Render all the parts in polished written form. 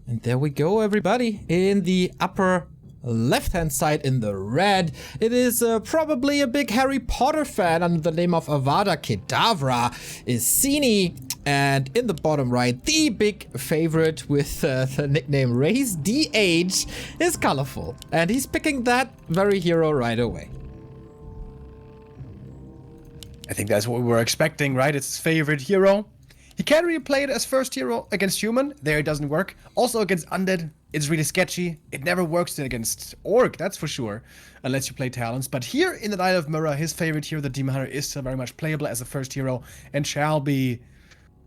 And there we go, everybody. In the upper left-hand side in the red, it is probably a big Harry Potter fan under the name of Avada Kedavra is Sini. And in the bottom right, the big favorite with the nickname Raise DH is Colorful. And he's picking that very hero right away. I think that's what we were expecting, right? It's his favorite hero. He can't really play it as first hero against human. There it doesn't work. Also against undead, it's really sketchy. It never works against orc, that's for sure. Unless you play talents. But here in the Knight of Mirror, his favorite hero, the Demon Hunter, is still very much playable as a first hero. And shall be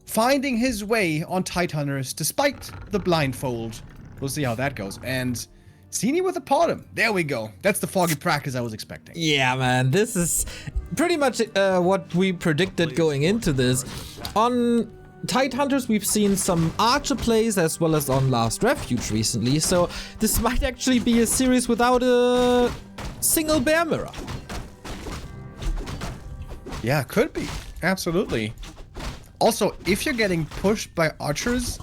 finding his way on Tidehunters despite the blindfold. We'll see how that goes. And Sini with a Potom. There we go. That's the foggy practice I was expecting. Yeah, man. This is pretty much what we predicted going into this. On Tidehunters, we've seen some Archer plays as well as on Last Refuge recently. So this might actually be a series without a single Bear Mirror. Yeah, could be. Absolutely. Also, if you're getting pushed by archers,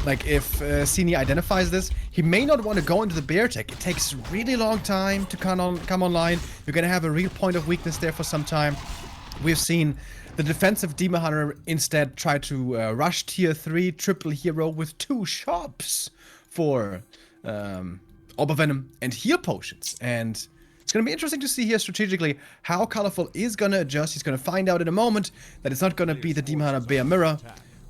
like if Sini identifies this, he may not want to go into the bear tech. It takes a really long time to come online. You're going to have a real point of weakness there for some time. We've seen the defensive Demon Hunter instead try to rush tier 3 triple hero with 2 shops for Orb of Venom and heal potions. And it's going to be interesting to see here strategically how Colorful is going to adjust. He's going to find out in a moment that it's not going to be the Demon Hunter Bear Mirror,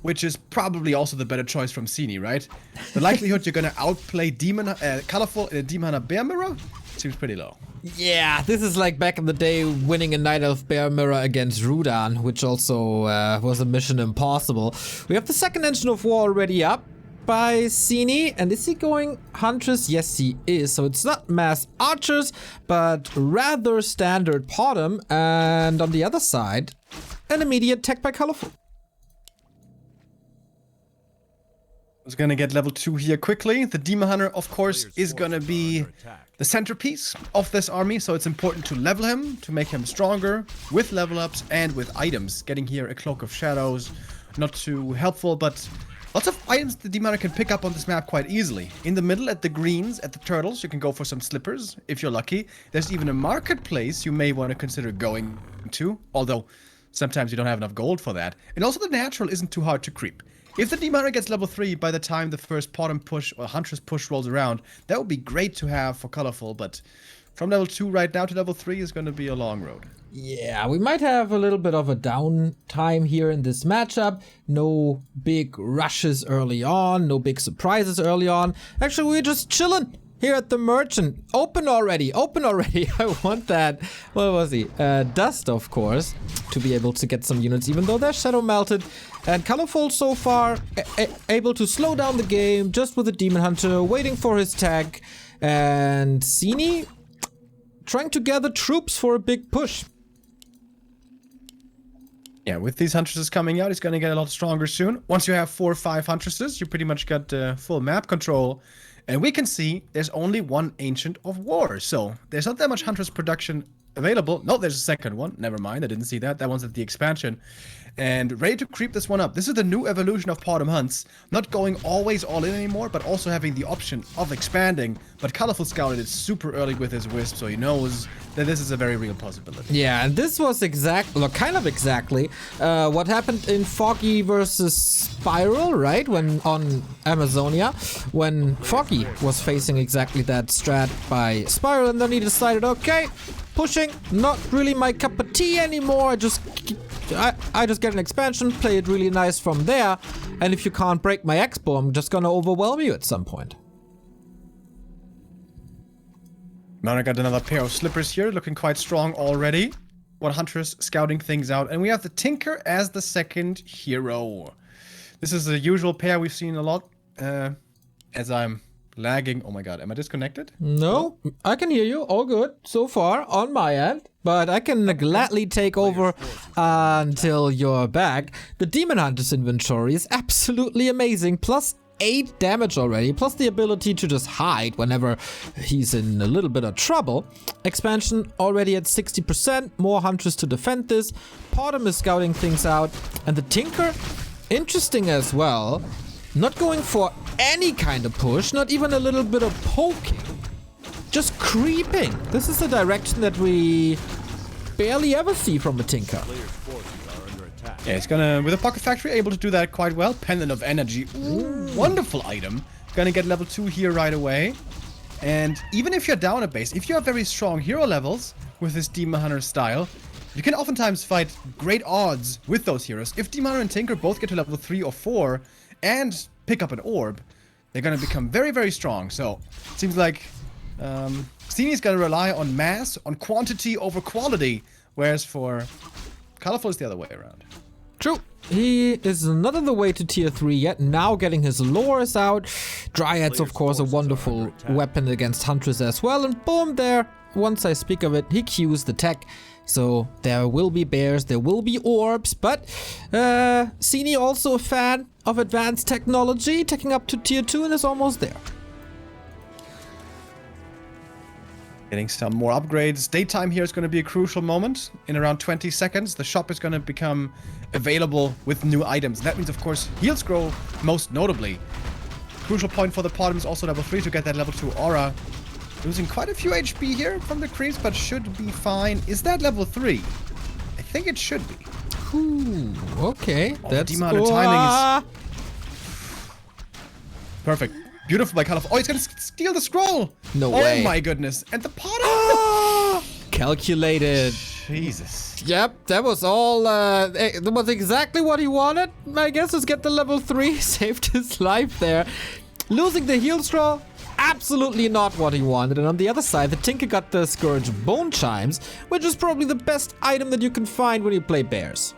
which is probably also the better choice from Sini, right? The likelihood you're going to outplay Colorful in a Demon Hunter Bear Mirror seems pretty low. Yeah, this is like back in the day winning a Knight of Bear Mirror against Rudan, which also was a mission impossible. We have the second engine of war already up by Sini, and is he going Huntress? Yes, he is. So it's not mass archers, but rather standard Potom, and on the other side, an immediate tech by Colorful. Is going to get level 2 here quickly. The Demon Hunter, of course, is going to be the centerpiece of this army, so it's important to level him, to make him stronger, with level ups and with items. Getting here a Cloak of Shadows, not too helpful, but lots of items the Demon Hunter can pick up on this map quite easily. In the middle, at the greens, at the turtles, you can go for some slippers, if you're lucky. There's even a marketplace you may want to consider going to, although sometimes you don't have enough gold for that. And also the natural isn't too hard to creep. If the Demon Hunter gets level 3 by the time the first Potom push or Huntress push rolls around, that would be great to have for Colorful, but from level 2 right now to level 3 is going to be a long road. Yeah, we might have a little bit of a downtime here in this matchup. No big rushes early on, no big surprises early on. Actually, we're just chilling here at the Merchant. Open already, open already. I want that. What was he? Dust, of course, to be able to get some units, even though they're shadow melted. And Colorful so far able to slow down the game just with the Demon Hunter, waiting for his tag. And Sini trying to gather troops for a big push. Yeah, with these Huntresses coming out, he's going to get a lot stronger soon. Once you have 4 or 5 Huntresses, you pretty much got full map control. And we can see there's only one Ancient of War, so there's not that much Huntress production available. No, there's a second one. Never mind, I didn't see that. That one's at the expansion. And ready to creep this one up. This is the new evolution of Potom Hunts. Not going always all in anymore, but also having the option of expanding. But Colorful scouted it super early with his Wisp, so he knows that this is a very real possibility. Yeah, and this was kind of exactly what happened in Foggy versus Spiral, right? When on Amazonia, when Foggy was facing exactly that strat by Spiral, and then he decided, okay, pushing, not really my cup of tea anymore. I just get an expansion, play it really nice from there, and if you can't break my Expo, I'm just gonna overwhelm you at some point. Now I got another pair of slippers here, looking quite strong already. One Huntress scouting things out, and we have the Tinker as the second hero. This is a usual pair we've seen a lot. As I'm lagging. Oh my god, am I disconnected? No, I can hear you. All good so far on my end. But I can gladly take over until you're back. The Demon Hunter's inventory is absolutely amazing. Plus 8 damage already. Plus the ability to just hide whenever he's in a little bit of trouble. Expansion already at 60%. More Huntress to defend this. Potom is scouting things out. And the Tinker, interesting as well. Not going for any kind of push, not even a little bit of poking. Just creeping. This is a direction that we barely ever see from a Tinker. Yeah, he's gonna, with a Pocket Factory, able to do that quite well. Pendant of Energy. Ooh, wonderful item. Gonna get level 2 here right away. And even if you're down a base, if you have very strong hero levels with this Demon Hunter style, you can oftentimes fight great odds with those heroes. If Demon Hunter and Tinker both get to level 3 or 4 and pick up an orb, they're gonna become very, very strong. So, it seems like Sini's gonna rely on mass, on quantity over quality, whereas for Colorful it's the other way around. True. He is not on the way to tier 3 yet, now getting his lures out. Dryads, of course, a wonderful weapon against Huntress as well. And boom, there, once I speak of it, he cues the tech. So there will be bears, there will be orbs, but Sini also a fan of advanced technology, taking up to tier 2 and is almost there. Getting some more upgrades. Daytime here is going to be a crucial moment. In around 20 seconds, the shop is going to become available with new items. That means, of course, heals grow most notably. Crucial point for the Potom is also level 3 to get that level 2 aura. Losing quite a few HP here from the creeps, but should be fine. Is that level 3? I think it should be. Ooh, okay. That's the amount of timing is perfect. Beautiful by Colorful. Oh, he's gonna steal the scroll! No way. Oh my goodness. And the Potom! Calculated. Jesus. Yep, that was all, that was exactly what he wanted. I guess is get the level 3, saved his life there. Losing the heal straw, absolutely not what he wanted. And on the other side, the Tinker got the Scourge Bone Chimes, which is probably the best item that you can find when you play bears.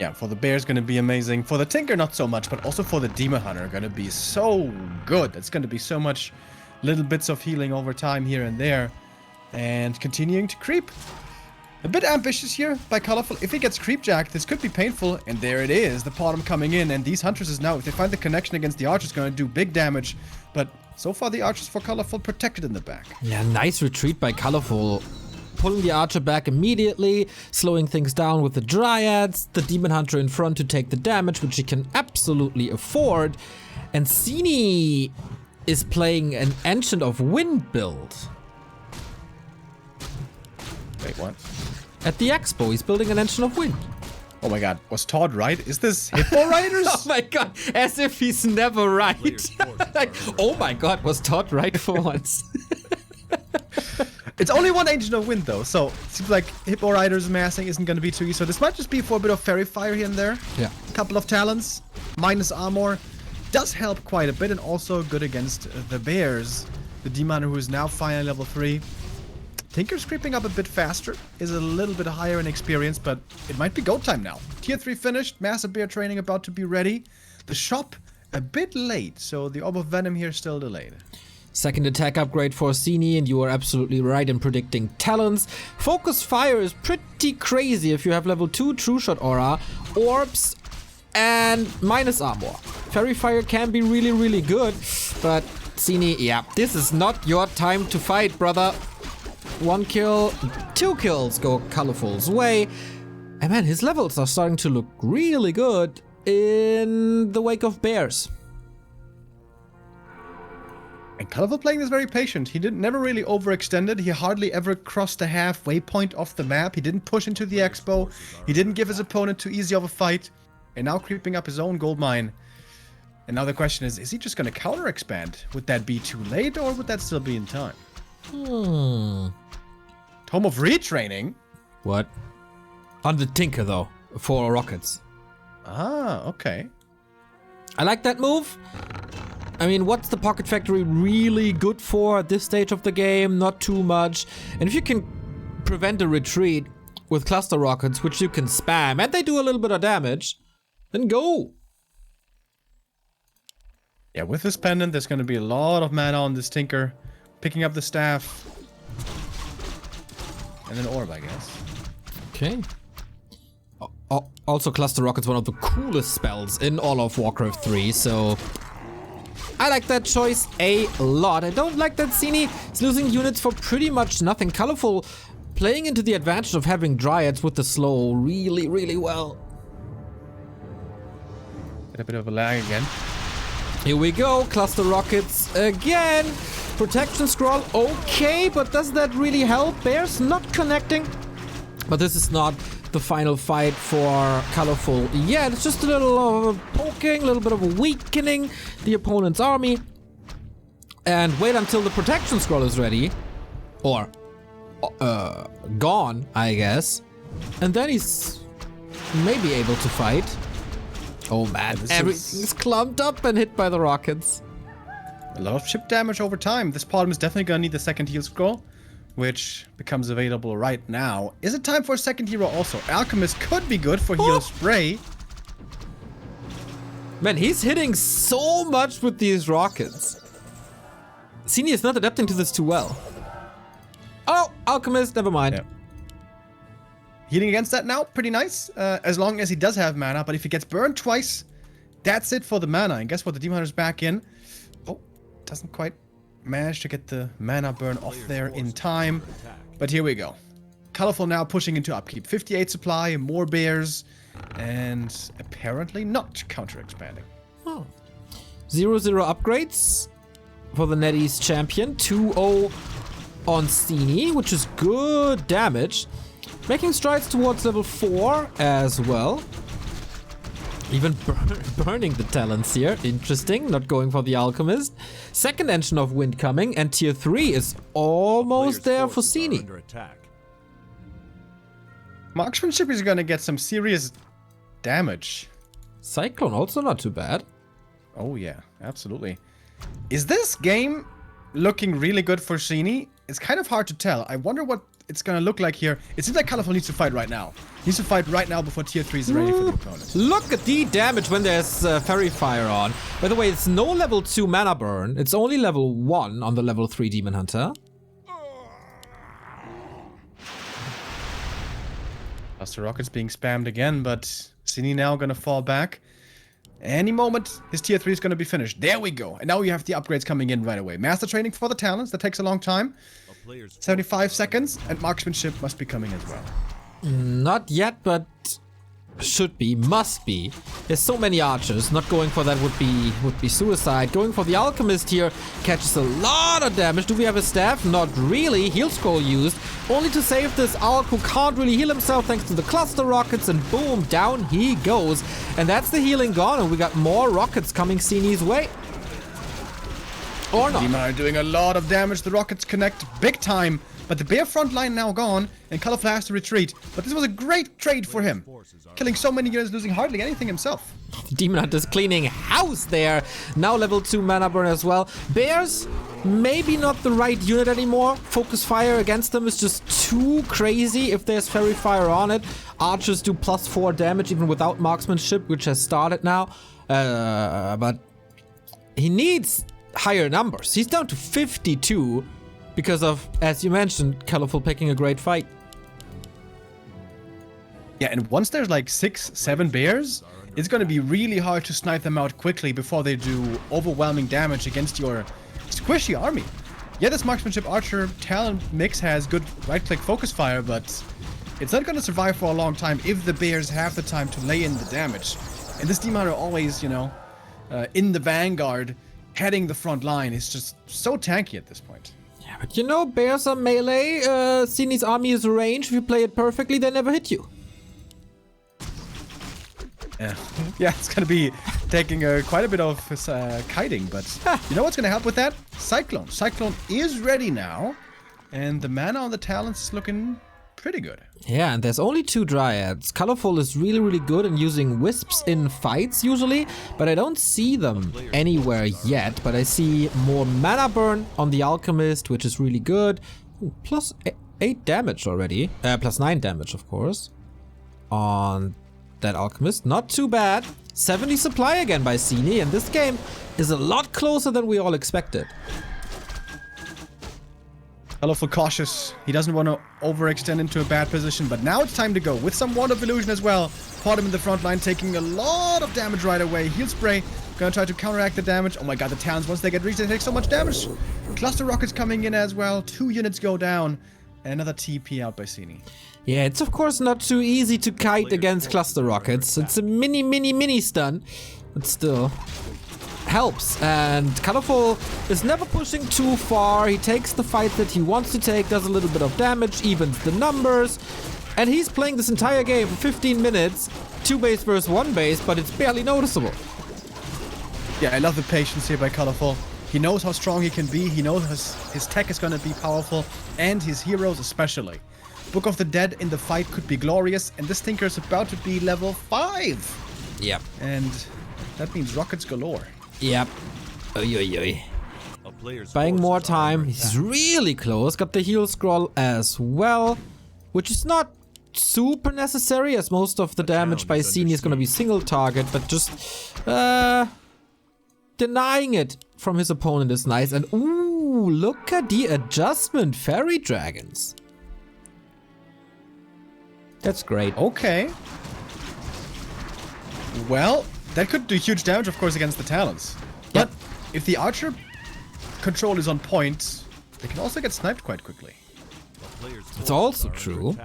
Yeah, for the bears gonna be amazing. For the Tinker, not so much, but also for the Demon Hunter, gonna be so good. It's gonna be so much little bits of healing over time here and there. And continuing to creep. A bit ambitious here by Colorful. If he gets creepjacked, this could be painful. And there it is, the Potom coming in. And these Huntresses now, if they find the connection against the Archers, gonna do big damage. But so far, the Archers for Colorful protected in the back. Yeah, nice retreat by Colorful. Pulling the Archer back immediately, slowing things down with the Dryads, the Demon Hunter in front to take the damage, which he can absolutely afford. And Sini is playing an Ancient of Wind build. Wait, what? At the Expo, he's building an Ancient of Wind. Oh my god, was Todd right? Is this Hippo Riders? Oh my god, as if he's never right. Like, oh my god, was Todd right for once? It's only one Ancient of Wind though, so it seems like Hippo Riders massing isn't going to be too easy. So this might just be for a bit of Fairy Fire here and there. Yeah. A couple of talents, minus armor. Does help quite a bit and also good against the bears. The Demon who is now finally level 3. Tinker's creeping up a bit faster, is a little bit higher in experience, but it might be go time now. Tier 3 finished, Massive Bear training about to be ready. The shop a bit late, so the Orb of Venom here still delayed. Second attack upgrade for Sini, and you are absolutely right in predicting talents. Focus Fire is pretty crazy if you have level 2 True Shot Aura, Orbs, and minus armor. Fairy Fire can be really, really good, but Sini, yeah, this is not your time to fight, brother. 1 kill, 2 kills go Colorful's way. And man, his levels are starting to look really good in the wake of bears. And Colorful playing this very patient. He never really overextended. He hardly ever crossed the halfway point of the map. He didn't push into the expo. He didn't give his opponent too easy of a fight. And now creeping up his own gold mine. And now the question is he just going to counter expand? Would that be too late or would that still be in time? Tome of Retraining? What? On the Tinker though, for rockets. Ah, okay. I like that move. I mean, what's the Pocket Factory really good for at this stage of the game? Not too much. And if you can prevent a retreat with cluster rockets, which you can spam, and they do a little bit of damage, then go. Yeah, with this pendant, there's going to be a lot of mana on this Tinker. Picking up the staff. And an orb, I guess. Okay. Also, cluster rocket's one of the coolest spells in all of WarCraft 3, so I like that choice a lot. I don't like that Sini is losing units for pretty much nothing. Colorful playing into the advantage of having Dryads with the slow really, really well. Get a bit of a lag again. Here we go, cluster rockets again. Protection scroll, okay, but does that really help? Bears not connecting. But this is not the final fight for Colorful yet. It's just a little poking, a little bit of a weakening the opponent's army. And wait until the protection scroll is ready. Or gone, I guess. And then he's maybe able to fight. Oh man, everything's clumped up and hit by the rockets. A lot of chip damage over time. This problem is definitely gonna need the second heal scroll, which becomes available right now. Is it time for a second hero also? Alchemist could be good for heal spray. Man, he's hitting so much with these rockets. Sini is not adapting to this too well. Oh, Alchemist, never mind. Yeah. Healing against that now, pretty nice. As long as he does have mana, but if he gets burned twice, that's it for the mana. And guess what? The Demon Hunter's back in. Oh, doesn't quite manage to get the mana burn off there in time. But here we go. Colorful now pushing into upkeep. 58 supply, more bears, and apparently not counter-expanding. Oh. 0-0 upgrades for the NetEase champion. 2-0 on Sini, which is good damage. Making strides towards level 4 as well. Even burning the talents here. Interesting. Not going for the Alchemist. Second Engine of Wind coming. And tier 3 is almost there for Sini. Marksmanship is going to get some serious damage. Cyclone also not too bad. Oh yeah, absolutely. Is this game looking really good for Sini? It's kind of hard to tell. I wonder what it's gonna look like here. It seems like Colorful needs to fight right now. He needs to fight right now before tier 3 is ready for the opponent. Look at the damage when there's Fairy Fire on. By the way, it's no level 2 mana burn. It's only level 1 on the level 3 Demon Hunter. Cluster Rockets being spammed again, but Sini now gonna fall back. Any moment, his tier 3 is gonna be finished. There we go. And now we have the upgrades coming in right away. Master Training for the talents, that takes a long time. 75 seconds, and Marksmanship must be coming as well. Not yet, but should be, must be. There's so many archers. Not going for that would be suicide. Going for the Alchemist here catches a lot of damage. Do we have a staff? Not really. Heal scroll used. Only to save this Alch who can't really heal himself thanks to the cluster rockets, and boom, down he goes. And that's the healing gone, and we got more rockets coming Sini's way. Or not. Demon are doing a lot of damage. The rockets connect big time, but the bear front line now gone, and Colorful has to retreat. But this was a great trade for him. Killing so many units, losing hardly anything himself. Demon Hunter's cleaning house there. Now level 2 mana burn as well. Bears, maybe not the right unit anymore. Focus fire against them is just too crazy if there's Fairy Fire on it. Archers do +4 damage even without marksmanship, which has started now. But he needs higher numbers. He's down to 52 because of, as you mentioned, Colorful picking a great fight. Yeah, and once there's like 6, 7 bears, it's going to be really hard to snipe them out quickly before they do overwhelming damage against your squishy army. Yeah, this Marksmanship Archer talent mix has good right-click focus fire, but it's not going to survive for a long time if the bears have the time to lay in the damage. And this Demon Hunter always, you know, in the vanguard, heading the front line is just so tanky at this point. Yeah, but you know, bears are melee. Sini's army is range. If you play it perfectly, they never hit you. Yeah, it's gonna be taking quite a bit of kiting, but you know what's gonna help with that? Cyclone. Cyclone is ready now, and the mana on the talents is looking pretty good. Yeah, and there's only 2 Dryads. Colorful is really, really good in using wisps in fights usually, but I don't see them anywhere yet. But I see more mana burn on the Alchemist, which is really good. Ooh, +8 damage already. +9 damage, of course, on that Alchemist. Not too bad. 70 supply again by Sini, and this game is a lot closer than we all expected. Colorful cautious. He doesn't want to overextend into a bad position, but now it's time to go with some Wand of Illusion as well. Caught him in the front line, taking a lot of damage right away. Heal spray, gonna try to counteract the damage. Oh my god, the talents, once they get reached, they take so much damage. Cluster rockets coming in as well. 2 units go down. Another TP out by Sini. Yeah, it's of course not too easy to kite against cluster rockets. It's a mini stun, but still helps. And Colorful is never pushing too far. He takes the fight that he wants to take, does a little bit of damage, evens the numbers. And he's playing this entire game for 15 minutes, 2 base versus 1 base, but it's barely noticeable. Yeah, I love the patience here by Colorful. He knows how strong he can be, he knows his tech is gonna be powerful, and his heroes especially. Book of the Dead in the fight could be glorious, and this Tinker is about to be level 5. Yep. And that means rockets galore. Yep. Oy. Buying more time. He's really close. Got the heal scroll as well, which is not super necessary, as most of the damage by Sini is going to be single target, but just denying it from his opponent is nice. And ooh, look at the adjustment. Fairy dragons. That's great. Okay. Well, that could do huge damage, of course, against the Talons. But if the Archer control is on point, they can also get sniped quite quickly. It's also true.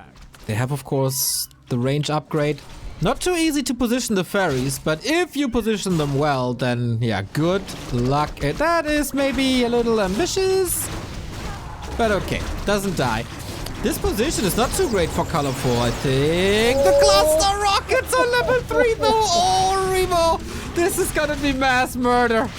They have, of course, the range upgrade. Not too easy to position the fairies, but if you position them well, then yeah, good luck. That is maybe a little ambitious, but okay, doesn't die. This position is not too great for Colorful, I think. The cluster rockets on level 3 though. Oh, Remo, this is gonna be mass murder.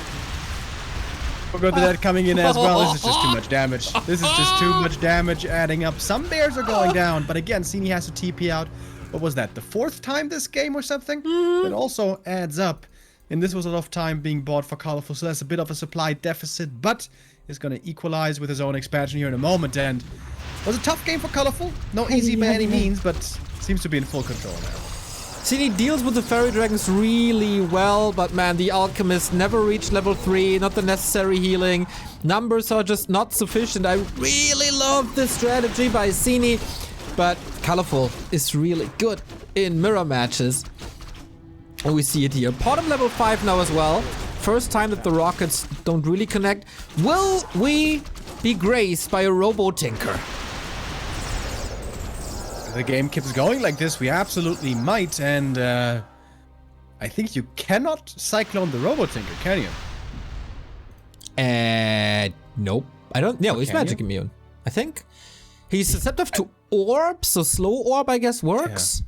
We'll go to that coming in as well. This is just too much damage. This is just too much damage adding up. Some bears are going down, but again, Sini has to TP out. What was that, the 4th time this game or something? It also adds up. And this was a lot of time being bought for Colorful, so that's a bit of a supply deficit, but is going to equalize with his own expansion here in a moment. And it was a tough game for Colorful. No easy by any means, but seems to be in full control now. Sini deals with the fairy dragons really well, but man, the alchemist never reached level 3, not the necessary healing. Numbers are just not sufficient. I really love this strategy by Sini, but Colorful is really good in mirror matches. And we see it here. Bottom level 5 now as well. First time that the rockets don't really connect. Will we be graced by a Robo Tinker? If the game keeps going like this, we absolutely might, and I think you cannot Cyclone the Robo Tinker, can you? Nope. I don't. No, he's magic immune. I think he's susceptible to orb, so slow orb, I guess, works. Yeah.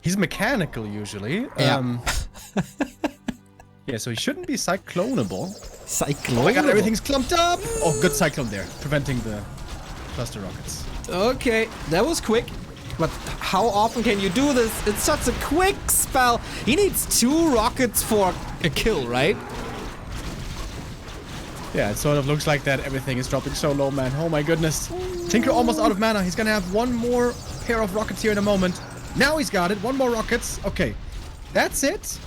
He's mechanical usually. Yeah. Yeah, so he shouldn't be cyclonable. Cyclonable. Oh my god, everything's clumped up! Oh, good cyclone there, preventing the cluster rockets. Okay, that was quick. But how often can you do this? It's such a quick spell. He needs 2 rockets for a kill, right? Yeah, it sort of looks like that. Everything is dropping so low, man. Oh my goodness. Tinker almost out of mana. He's gonna have 1 more pair of rockets here in a moment. Now he's got it. 1 more rockets. Okay, that's it.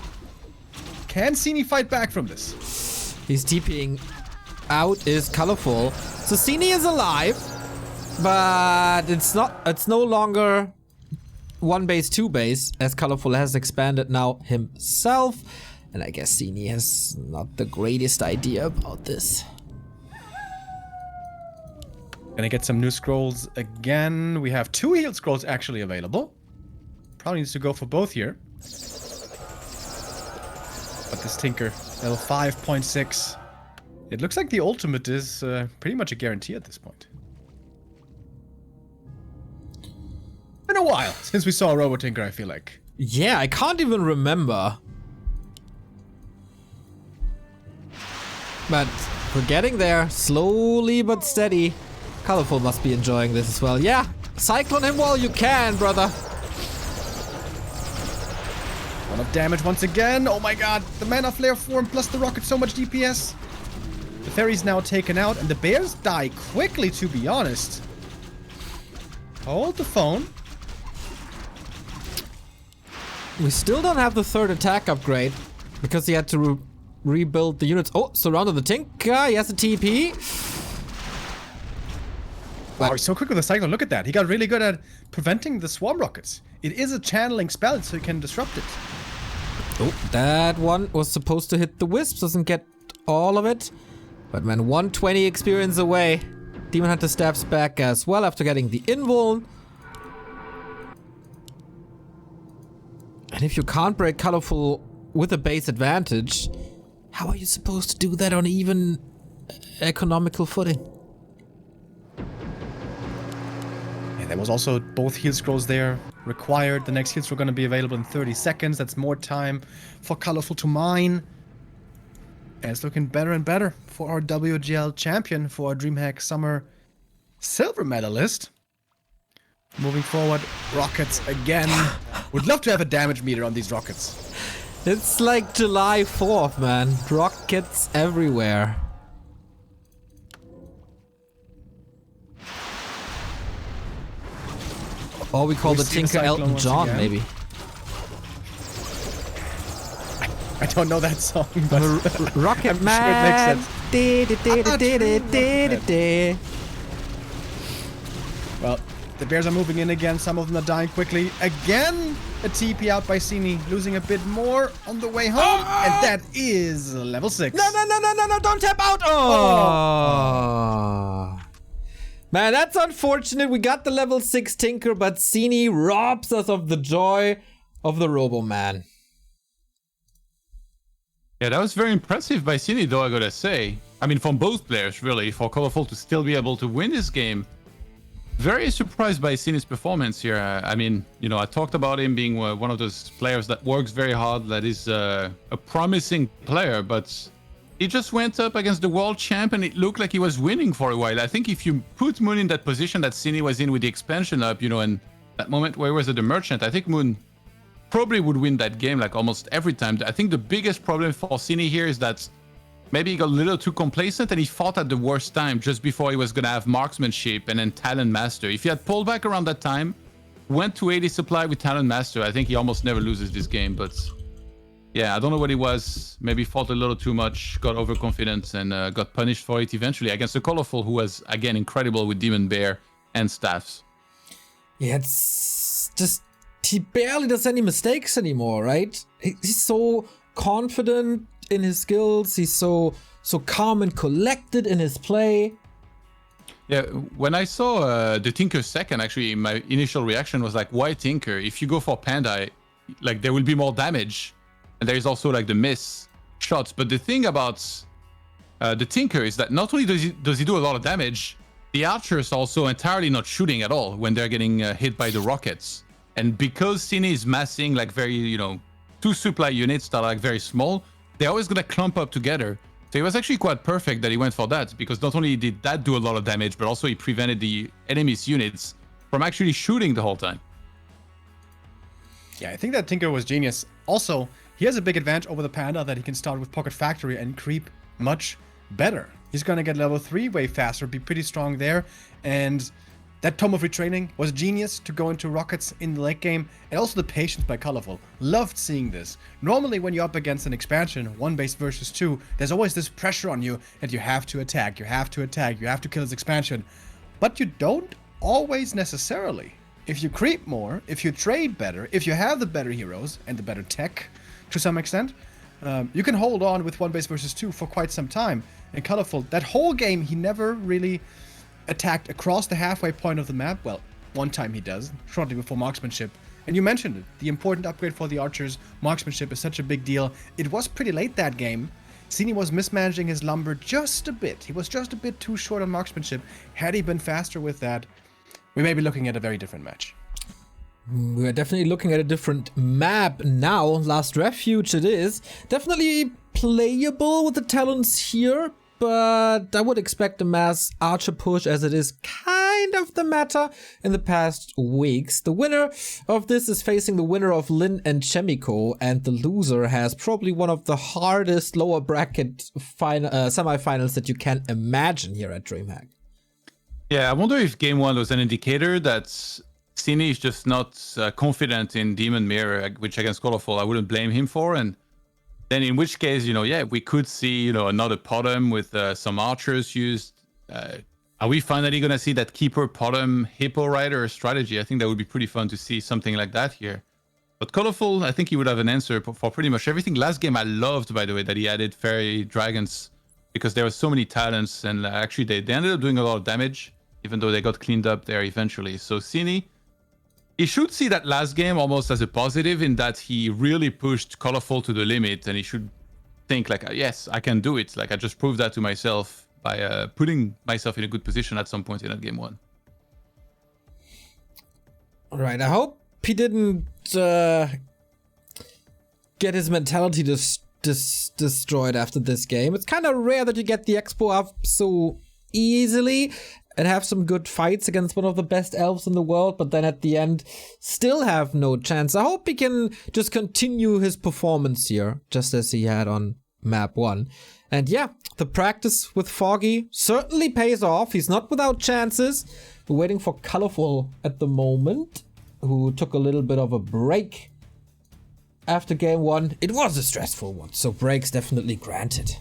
Can Sini fight back from this? He's TPing out is Colorful. So Sini is alive, but it's no longer 1 base, 2 base, as Colorful has expanded now himself. And I guess Sini has not the greatest idea about this. Gonna get some new scrolls again. We have 2 heal scrolls actually available. Probably needs to go for both here. But this Tinker, level 5.6. It looks like the ultimate is pretty much a guarantee at this point. Been a while since we saw a Robo Tinker, I feel like. Yeah, I can't even remember. But we're getting there, slowly but steady. Colorful must be enjoying this as well. Yeah, cyclone him while you can, brother. Lot of damage once again. Oh my god, the Mana Flare form plus the rocket, so much DPS. The fairy's now taken out, and the bears die quickly, to be honest. Hold the phone. We still don't have the 3rd attack upgrade, because he had to rebuild the units. Oh, surrounded the Tinker. He has a TP. Wow, he's so quick with the cyclone. Look at that. He got really good at preventing the swarm rockets. It is a channeling spell, so he can disrupt it. Oh, that one was supposed to hit the wisps. Doesn't get all of it. But man, 120 experience away. Demon Hunter steps back as well after getting the invuln. And if you can't break Colorful with a base advantage, how are you supposed to do that on even economical footing? Yeah, there was also both heal scrolls there required. The next heal scroll going to be available in 30 seconds. That's more time for Colorful to mine. And it's looking better and better for our WGL champion, for our DreamHack Summer silver medalist. Moving forward, rockets again. Would love to have a damage meter on these rockets. It's like July 4th, man. Rockets everywhere. Or we call the Tinker Elton John, maybe. I don't know that song, but Rocket Man. Well, the bears are moving in again. Some of them are dying quickly. Again, a TP out by Sini, losing a bit more on the way home, and that is level 6. No, don't tap out. Oh. Man, that's unfortunate. We got the level 6 Tinker, but Sini robs us of the joy of the Robo Man. Yeah, that was very impressive by Sini, though, I gotta say. I mean, from both players, really, for Colorful to still be able to win this game. Very surprised by Sini's performance here. I mean, you know, I talked about him being one of those players that works very hard, that is a promising player, but he just went up against the world champ and it looked like he was winning for a while. I think if you put Moon in that position that Sini was in with the expansion up, you know, and that moment where he was at the merchant, I think Moon probably would win that game like almost every time. I think the biggest problem for Sini here is that maybe he got a little too complacent and he fought at the worst time just before he was going to have marksmanship and then talent master. If he had pulled back around that time, went to 80 supply with talent master, I think he almost never loses this game. But yeah, I don't know what it was. Maybe fought a little too much, got overconfident and got punished for it eventually against the Colorful, who was again incredible with Demon Bear and staffs. Yeah, it's just he barely does any mistakes anymore, right? He's so confident in his skills. He's so calm and collected in his play. Yeah, when I saw the Tinker second, actually, my initial reaction was like, why Tinker? If you go for Panda, like there will be more damage. And there is also like the miss shots. But the thing about the Tinker is that not only does he do a lot of damage, the archers are also entirely not shooting at all when they're getting hit by the rockets. And because Sini is massing like very, you know, 2 supply units that are like very small, they're always going to clump up together. So it was actually quite perfect that he went for that, because not only did that do a lot of damage, but also he prevented the enemy's units from actually shooting the whole time. Yeah, I think that Tinker was genius. Also, he has a big advantage over the Panda that he can start with Pocket Factory and creep much better. He's going to get level 3 way faster, be pretty strong there. And that Tome of Retraining was genius to go into rockets in the late game. And also the patience by Colorful. Loved seeing this. Normally when you're up against an expansion, 1 base versus 2, there's always this pressure on you that you have to attack, you have to attack, you have to kill his expansion. But you don't always necessarily. If you creep more, if you trade better, if you have the better heroes and the better tech to some extent, you can hold on with 1 base versus 2 for quite some time. And Colorful, that whole game, he never really attacked across the halfway point of the map. Well, one time he does, shortly before marksmanship. And you mentioned it, the important upgrade for the archers. Marksmanship is such a big deal. It was pretty late that game. Sini was mismanaging his lumber just a bit. He was just a bit too short on marksmanship. Had he been faster with that, we may be looking at a very different match. We're definitely looking at a different map now. Last Refuge it is. Definitely playable with the talents here, but I would expect a mass archer push, as it is kind of the meta in the past weeks. The winner of this is facing the winner of Lin and Chemico, and the loser has probably one of the hardest lower bracket semifinals that you can imagine here at DreamHack. Yeah, I wonder if game 1 was an indicator that Sini is just not confident in Demon Mirror, which against Colorful I wouldn't blame him for. And then in which case, you know, yeah, we could see, you know, another Potom with some archers used. Are we finally going to see that Keeper Potom Hippo Rider strategy? I think that would be pretty fun to see something like that here. But Colorful, I think he would have an answer for pretty much everything. Last game I loved, by the way, that he added Fairy Dragons, because there were so many talents, and actually they ended up doing a lot of damage, even though they got cleaned up there eventually. So Sini, he should see that last game almost as a positive in that he really pushed Colorful to the limit, and he should think like, yes, I can do it. Like, I just proved that to myself by putting myself in a good position at some point in that game 1. All right, I hope he didn't get his mentality destroyed after this game. It's kind of rare that you get the expo up so easily and have some good fights against one of the best elves in the world, but then at the end still have no chance. I hope he can just continue his performance here, just as he had on map 1. And yeah, the practice with Foggy certainly pays off. He's not without chances. We're waiting for Colorful at the moment, who took a little bit of a break after game 1. It was a stressful one, so breaks definitely granted.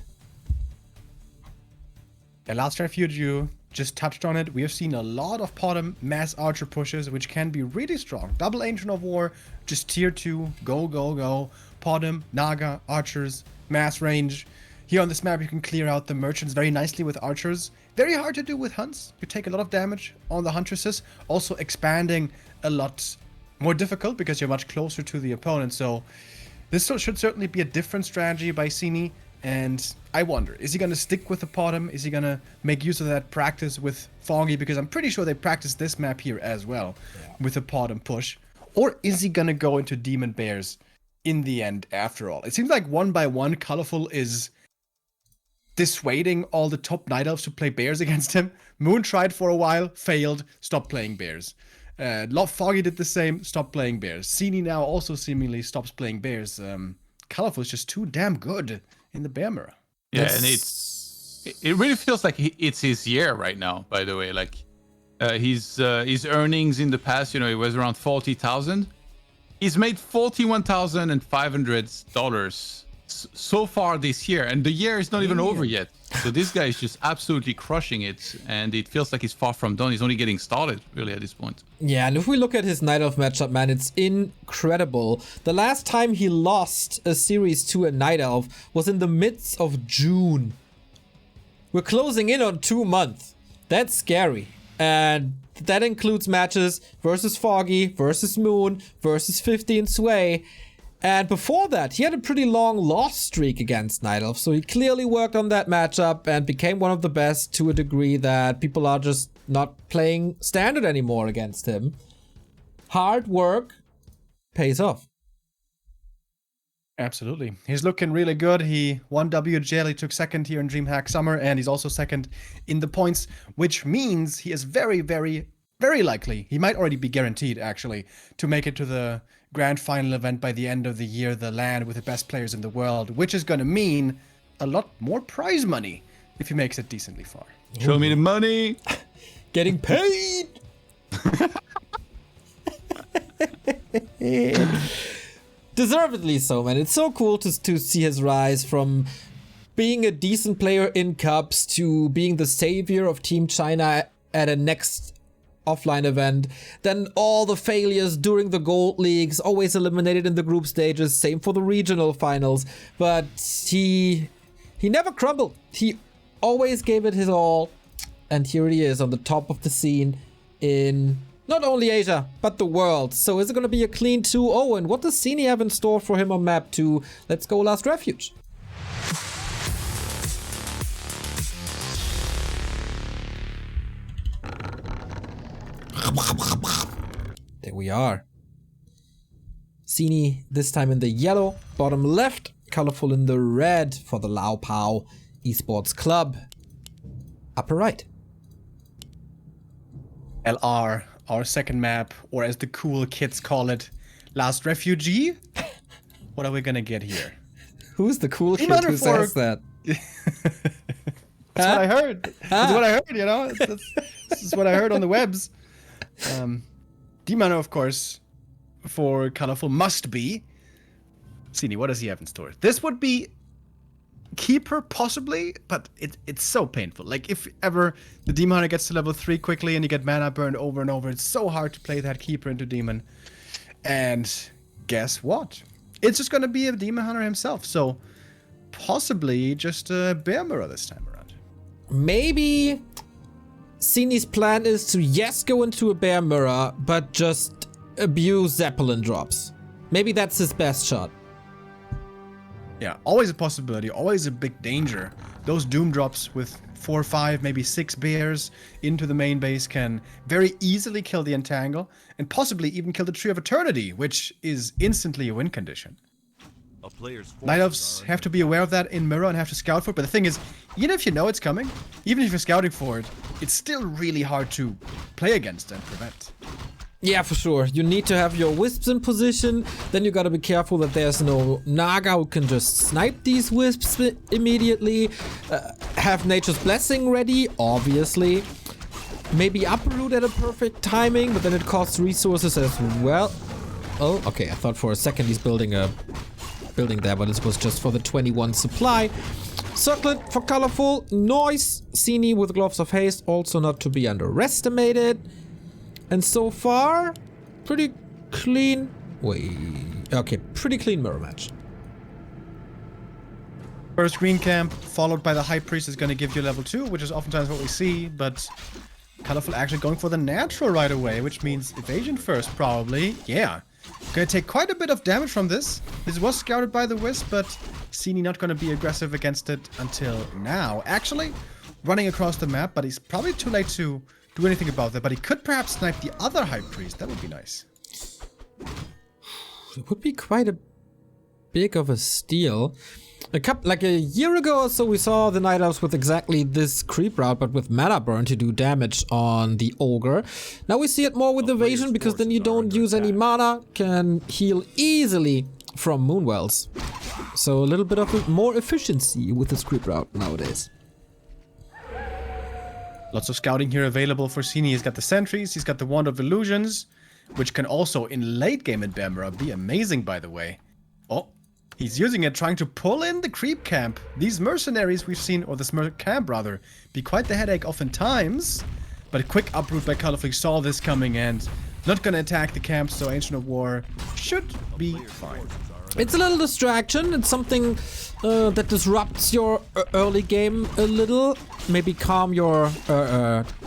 The last refuge, you just touched on it. We have seen a lot of bottom mass archer pushes, which can be really strong. Double Ancient of War, just tier 2, go, go, go. Bottom, Naga, archers, mass range. Here on this map, you can clear out the merchants very nicely with archers. Very hard to do with hunts. You take a lot of damage on the huntresses. Also expanding a lot more difficult because you're much closer to the opponent. So this should certainly be a different strategy by Sini. And I wonder, is he going to stick with the bottom? Is he going to make use of that practice with Foggy? Because I'm pretty sure they practiced this map here as well with the bottom push. Or is he going to go into Demon Bears in the end after all? It seems like one by one, Colorful is dissuading all the top Night Elves to play Bears against him. Moon tried for a while, failed, stopped playing Bears. Foggy did the same, stopped playing Bears. Sini now also seemingly stops playing Bears. Colorful is just too damn good in the Bear Mirror. Yeah, and it really feels like it's his year right now, by the way. Like, his earnings in the past, it was around 40,000. He's made $41,500 so far this year, and the year is not even over yet. So this guy is just absolutely crushing it, and it feels like he's far from done. He's only getting started, really, at this point. Yeah, and if we look at his Night Elf matchup, man, it's incredible. The last time he lost a series to a Night Elf was in the midst of June. We're closing in on 2 months. That's scary. And that includes matches versus Foggy, versus Moon, versus 15 Sway. And before that, he had a pretty long loss streak against Night Elf, so he clearly worked on that matchup and became one of the best to a degree that people are just not playing standard anymore against him. Hard work pays off. Absolutely. He's looking really good. He won WGL, he took second here in DreamHack Summer, and he's also second in the points, which means he is very, very, very likely, he might already be guaranteed, actually, to make it to the grand final event by the end of the year, the LAN with the best players in the world, which is going to mean a lot more prize money if he makes it decently far. Show me the money. Getting paid. Deservedly so, man. It's so cool to see his rise from being a decent player in Cups to being the savior of Team China at a next offline event, then all the failures during the Gold Leagues, always eliminated in the group stages, same for the regional finals, but he never crumbled. He always gave it his all, and here he is on the top of the scene in not only Asia, but the world. So is it going to be a clean 2-0, and what does Sini have in store for him on map 2? Let's go Last Refuge. There we are. Sini this time in the yellow, bottom left, Colorful in the red for the Lao Pao Esports Club. Upper right. LR, our second map, or as the cool kids call it, Last Refugee. What are we gonna get here? Who's the cool kid who says that? That's what I heard. That's what I heard, This is what I heard on the webs. D-Mana, of course, for Colorful must be. Sini, what does he have in store? This would be Keeper, possibly, but it's so painful. Like, if ever the Demon gets to level 3 quickly and you get mana burned over and over, it's so hard to play that Keeper into Demon. And guess what? It's just going to be a Demon Hunter himself. So possibly just a bear mirror this time around. Maybe Sini's plan is to, yes, go into a bear mirror, but just abuse Zeppelin drops. Maybe that's his best shot. Yeah, always a possibility, always a big danger. Those Doom drops with 4, 5, maybe 6 bears into the main base can very easily kill the Entangle, and possibly even kill the Tree of Eternity, which is instantly a win condition. Night Elves have to be aware of that in mirror and have to scout for it, but the thing is, even if you know it's coming, even if you're scouting for it, it's still really hard to play against and prevent. Yeah, for sure. You need to have your wisps in position. Then you gotta be careful that there's no Naga who can just snipe these wisps immediately. Have Nature's Blessing ready, obviously. Maybe uproot at a perfect timing, but then it costs resources as well. Oh, okay. I thought for a second he's building a building there, but this was just for the 21 supply. Circlet for colorful. Noise. Sini with Gloves of Haste, also not to be underestimated. And so far, pretty clean. Pretty clean mirror match. First green camp, followed by the High Priest, is going to give you level 2, which is oftentimes what we see, but Colorful actually going for the natural right away, which means evasion first, probably. Yeah. Gonna take quite a bit of damage from this. This was scouted by the Wisp, but Sini not gonna be aggressive against it until now. Actually, running across the map, but he's probably too late to do anything about that. But he could perhaps snipe the other High Priest. That would be nice. It would be quite a big of a steal. Like a year ago or so, we saw the Night Elves with exactly this creep route, but with mana burn to do damage on the Ogre. Now we see it more with evasion, because then you don't use any mana, can heal easily from Moonwells. So a little bit of more efficiency with this creep route nowadays. Lots of scouting here available for Sini. He's got the sentries, he's got the Wand of Illusions, which can also, in late game in Bamra, be amazing, by the way. Oh, he's using it, trying to pull in the creep camp. These mercenaries we've seen, or this camp rather, be quite the headache oftentimes. But a quick uproot by Colorful saw this coming and not gonna attack the camp, so Ancient of War should be fine. It's a little distraction. It's something that disrupts your early game a little. Maybe calm your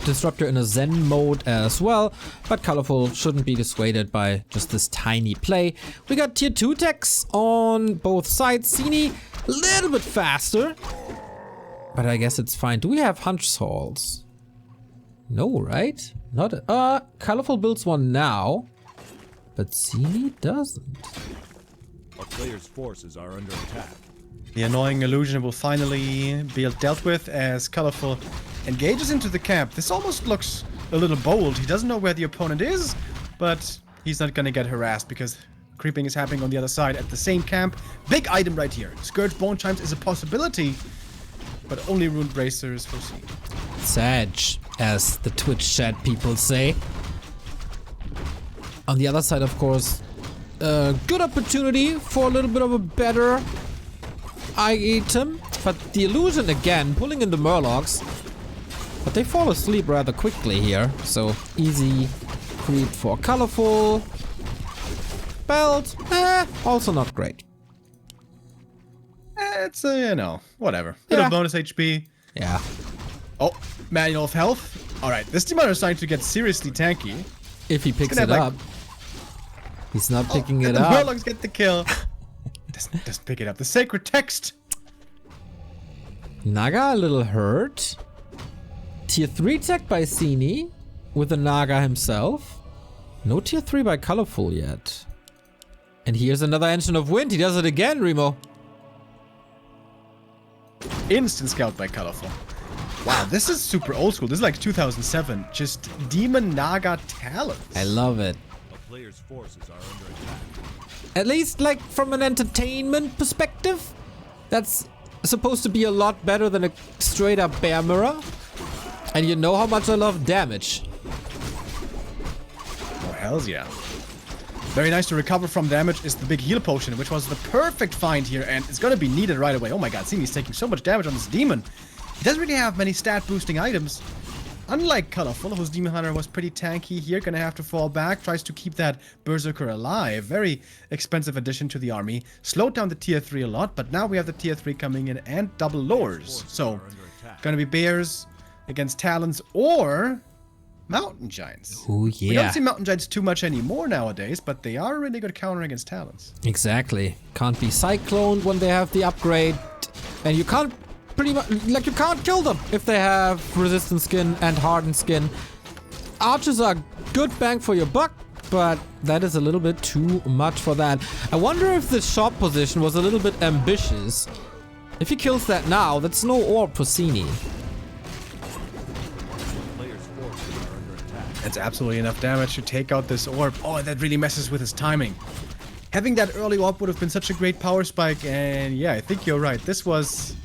disruptor in a Zen mode as well. But Colorful shouldn't be dissuaded by just this tiny play. We got tier 2 techs on both sides. Sini a little bit faster, but I guess it's fine. Do we have Hunch Halls? No, right? Not. Colorful builds one now, but Sini doesn't. Our players' forces are under attack. The annoying illusion will finally be dealt with as Colorful engages into the camp. This almost looks a little bold. He doesn't know where the opponent is, but he's not gonna get harassed because creeping is happening on the other side at the same camp. Big item right here. Scourge Bone Chimes is a possibility, but only Ruined Bracers for Sini. Sag, as the Twitch chat people say. On the other side, of course, good opportunity for a little bit of a better item, but the illusion again, pulling in the Murlocs, but they fall asleep rather quickly here, so easy creep for Colorful. Belt, also not great. It's, you know, whatever. Bit of bonus HP. Yeah. Oh, Manual of Health. Alright, this Demon is starting to get seriously tanky. If he picks it up. He's not picking it the up. Murlocs get the kill. Doesn't pick it up. The Sacred Text. Naga a little hurt. Tier 3 tech by Sini with the Naga himself. No tier 3 by Colorful yet. And here's another Engine of Wind. He does it again, Remo. Instant scout by Colorful. Wow, this is super old school. This is like 2007. Just Demon Naga talents. I love it. Players' forces are under attack. At least, like, from an entertainment perspective, that's supposed to be a lot better than a straight-up bear mirror. And you know how much I love damage. Oh, hells yeah. Very nice to recover from damage is the big heal potion, which was the perfect find here, and it's gonna be needed right away. Oh my god, Sini's taking so much damage on this demon. He doesn't really have many stat-boosting items. unlike Colorful, whose Demon Hunter was pretty tanky here, gonna have to fall back, tries to keep that Berserker alive. Very expensive addition to the army. Slowed down the tier 3 a lot, but now we have the tier 3 coming in and double lures. So, gonna be Bears against Talons or Mountain Giants. Oh, yeah. We don't see Mountain Giants too much anymore nowadays, but they are a really good counter against Talons. Exactly. Can't be cycloned when they have the upgrade. And you can't pretty much, like, you can't kill them if they have resistant skin and hardened skin. Archers are good bang for your buck, but that is a little bit too much for that. I wonder if the shop position was a little bit ambitious. If he kills that now, that's no orb for Sini. That's absolutely enough damage to take out this orb. Oh, that really messes with his timing. Having that early orb would have been such a great power spike, and yeah, I think you're right. This was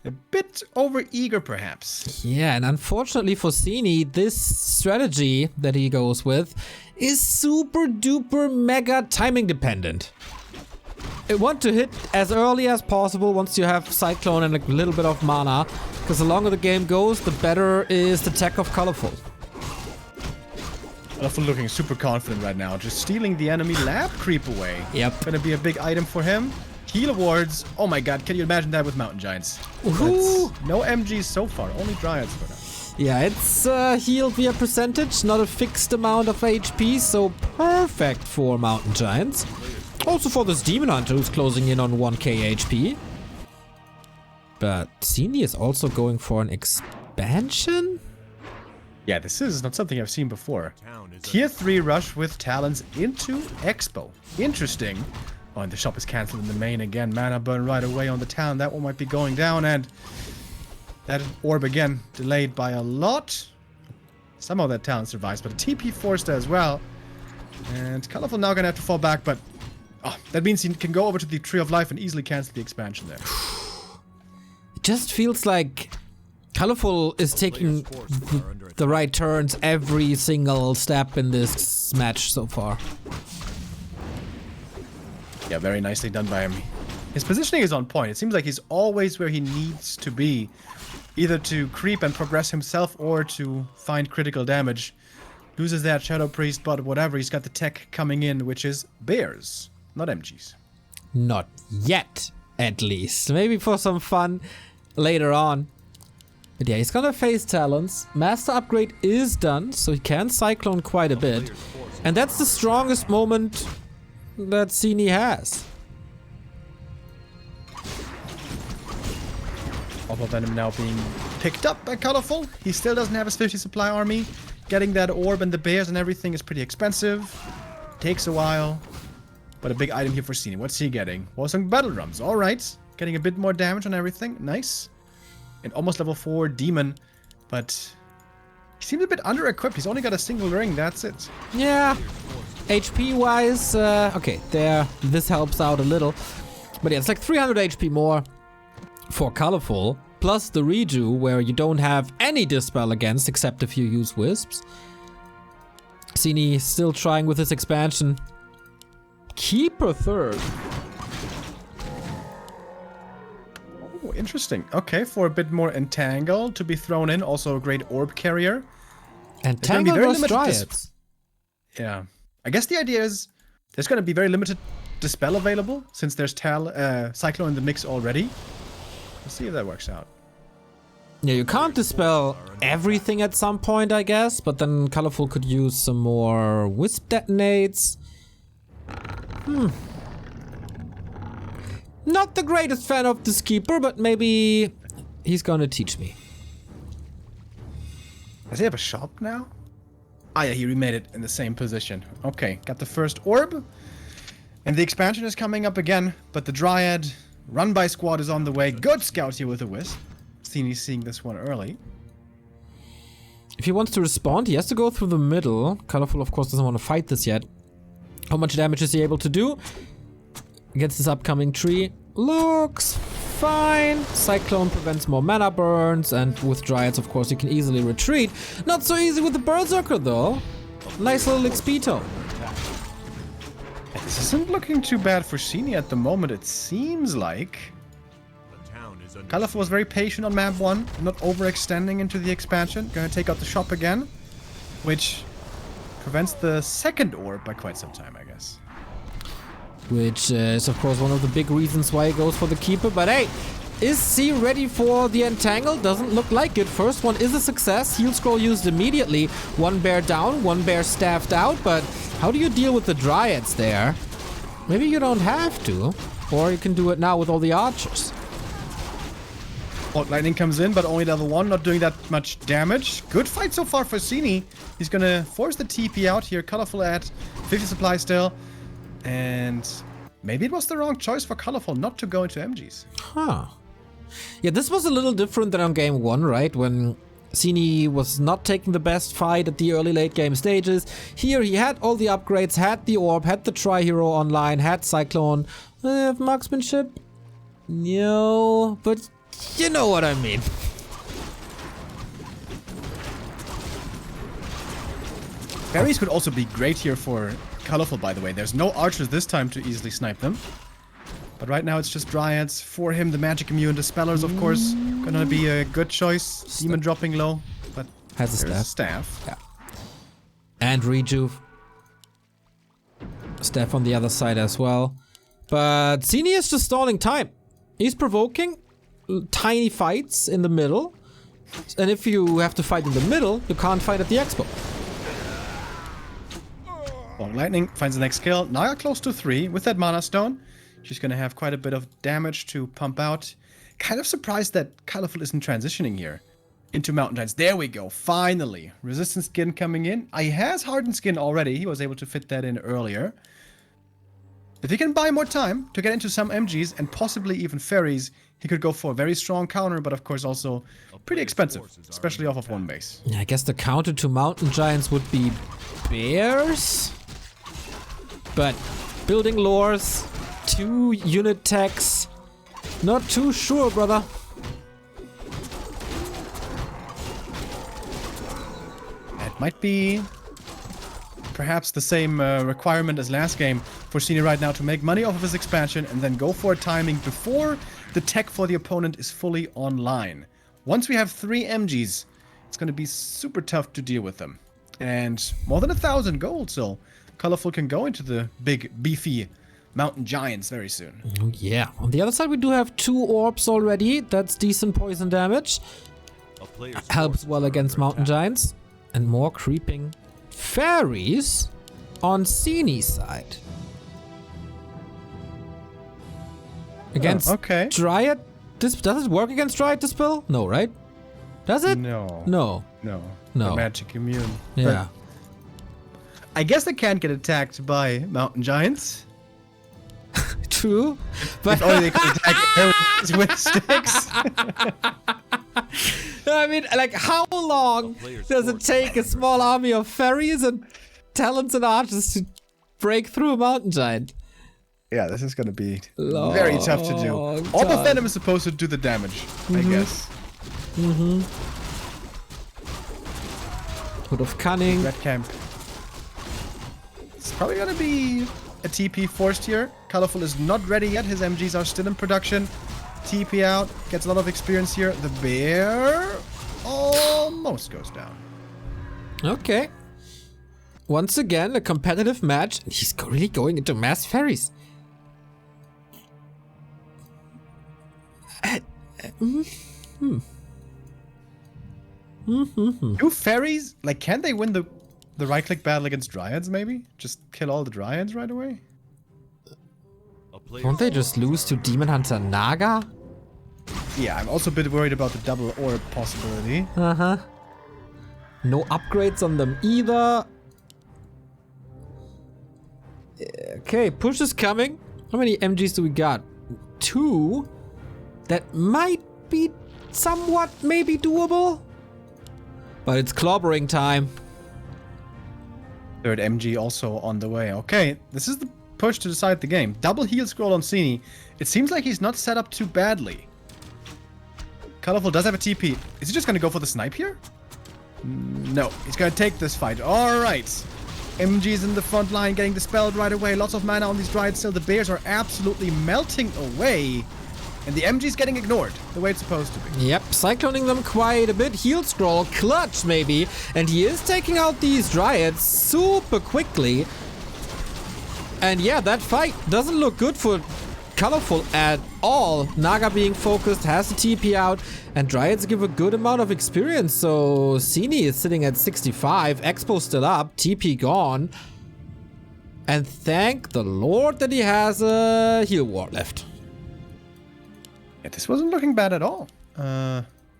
a bit over-eager, perhaps. Yeah, and unfortunately for Sini, this strategy that he goes with is super duper mega timing dependent. You want to hit as early as possible once you have Cyclone and a little bit of mana, because the longer the game goes, the better is the tech of Colorful. Colorful looking super confident right now, just stealing the enemy lab creep away. Yep. Gonna be a big item for him. Heal wards. Oh my god, can you imagine that with Mountain Giants? Woohoo! No MGs so far, only Dryads for now. Yeah, it's healed via percentage, not a fixed amount of HP, so perfect for Mountain Giants. Also for this Demon Hunter who's closing in on 1k HP. But Sini is also going for an expansion? Yeah, this is not something I've seen before. Tier 3 rush with Talons into Expo. Interesting. Oh, and the shop is cancelled in the main again. Mana burn right away on the town. That one might be going down, and that orb again delayed by a lot. Somehow that talent survives, but a TP forced as well. And Colorful now gonna have to fall back, but that means he can go over to the Tree of Life and easily cancel the expansion there. It just feels like Colorful is taking the right turns every single step in this match so far. Yeah, very nicely done by him. His positioning is on point. It seems like he's always where he needs to be, either to creep and progress himself or to find critical damage. Loses that Shadow Priest, but whatever, he's got the tech coming in, which is Bears, not MGs. Not yet, at least. Maybe for some fun later on. But yeah, he's gonna face Talons. Master upgrade is done, so he can Cyclone quite a bit. And that's the strongest moment that Sini has. Opal Venom now being picked up by Colorful. He still doesn't have his 50 supply army. Getting that orb and the bears and everything is pretty expensive. Takes a while. But a big item here for Sini. What's he getting? Warsong Battle Drums. Alright. Getting a bit more damage on everything. Nice. And almost level 4 Demon. But he seems a bit under-equipped. He's only got a single ring. That's it. Yeah. HP wise, okay, there, this helps out a little. But yeah, it's like 300 HP more for Colorful, plus the redo where you don't have any dispel against except if you use wisps. Sini still trying with this expansion. Keeper third. Oh, interesting. Okay, for a bit more Entangle to be thrown in. Also a great orb carrier. Entangle versus Dryads. Yeah. I guess the idea is there's going to be very limited dispel available since there's Cyclone in the mix already. We'll see if that works out. Yeah, you can't dispel everything at some point, I guess, but then Colorful could use some more wisp detonates. Not the greatest fan of this keeper, but maybe he's gonna teach me. Does he have a shop now? Ah, yeah, he remade it in the same position. Okay, got the first orb. And the expansion is coming up again, but the Dryad run-by squad is on the way. Good scout here with a wisp. Sini's seeing this one early. If he wants to respond, he has to go through the middle. Colorful, of course, doesn't want to fight this yet. How much damage is he able to do against this upcoming tree? Looks fine. Cyclone prevents more mana burns, and with Dryads, of course, you can easily retreat. Not so easy with the Berserker, though. Nice little XP. This isn't looking too bad for Sini at the moment, it seems like. The town is is under Colorful was very patient on map 1, not overextending into the expansion. Gonna take out the shop again, which prevents the second orb by quite some time, I guess. Which is, of course, one of the big reasons why he goes for the keeper. But hey, is C ready for the entangle? Doesn't look like it. First one is a success. Heal scroll used immediately. One bear down, one bear staffed out. But how do you deal with the dryads there? Maybe you don't have to. Or you can do it now with all the archers. Oh, lightning comes in, but only level 1, not doing that much damage. Good fight so far for Sini. He's gonna force the TP out here. Colorful at 50 supply still. And maybe it was the wrong choice for Colorful not to go into MGs. Huh. Yeah, this was a little different than on game 1, right? When Sini was not taking the best fight at the early late game stages. Here he had all the upgrades, had the orb, had the tri-hero online, had Cyclone. Marksmanship? No, but you know what I mean. Berries could also be great here for Colorful, by the way. There's no archers this time to easily snipe them. But right now it's just dryads. For him, the magic immune dispellers, of course, gonna be a good choice. Demon dropping low, but Has a there's staff. a staff. Yeah. And rejuve. Staff on the other side as well. But Sini is just stalling time. He's provoking tiny fights in the middle. And if you have to fight in the middle, you can't fight at the expo. Long Lightning finds the next kill. Naga close to 3 with that Mana Stone. She's gonna have quite a bit of damage to pump out. Kind of surprised that Colorful isn't transitioning here into Mountain Giants. There we go, finally. Resistant skin coming in. He has hardened skin already. He was able to fit that in earlier. If he can buy more time to get into some MGs and possibly even fairies, he could go for a very strong counter, but of course also pretty expensive, especially off of 1 base. I guess the counter to Mountain Giants would be bears. But building lores, 2 unit techs, not too sure, brother. That might be perhaps the same requirement as last game for Sini right now to make money off of his expansion and then go for a timing before the tech for the opponent is fully online. Once we have 3 MGs, it's going to be super tough to deal with them. And more than 1,000 gold, so Colorful can go into the big, beefy Mountain Giants very soon. Oh yeah. On the other side, we do have 2 orbs already. That's decent poison damage. a player's Helps forces well are against under Mountain attack. Giants. And more creeping fairies on Sini's side. Against okay. Dryad? Does it work against Dryad Dispel? No, right? Does it? No. No. No. No. The magic immune. Yeah. But I guess they can't get attacked by Mountain Giants. True. But If only they could attack areas with sticks. I mean, like, how long does it take a small army of fairies and talents and archers to break through a Mountain Giant? Yeah, this is gonna be very tough to do. Long Orb of time. Venom is supposed to do the damage, I guess. Hood of Cunning. Red Camp. It's probably gonna be a TP forced here. Colorful is not ready yet. His MGs are still in production. TP out. Gets a lot of experience here. The bear almost goes down. Okay. Once again, a competitive match. He's really going into mass fairies. Do fairies, like, can they win the right-click battle against dryads, maybe? Just kill all the dryads right away? A player's Won't they just lose to Demon Hunter Naga? Yeah, I'm also a bit worried about the double orb possibility. Uh-huh. No upgrades on them either. Okay, push is coming. How many MGs do we got? 2. That might be somewhat maybe doable. But it's clobbering time. Third MG also on the way. Okay, this is the push to decide the game. Double heal scroll on Sini. It seems like he's not set up too badly. Colorful does have a TP. Is he just going to go for the snipe here? No, he's going to take this fight. All right. MG's in the front line, getting dispelled right away. Lots of mana on these dryads still. The bears are absolutely melting away. And the MG's getting ignored the way it's supposed to be. Yep, cycloning them quite a bit. Heal scroll, clutch maybe. And he is taking out these Dryads super quickly. And yeah, that fight doesn't look good for Colorful at all. Naga being focused, has the TP out, and Dryads give a good amount of experience. So Sini is sitting at 65, Expo still up, TP gone. And thank the Lord that he has a heal ward left. Yeah, this wasn't looking bad at all.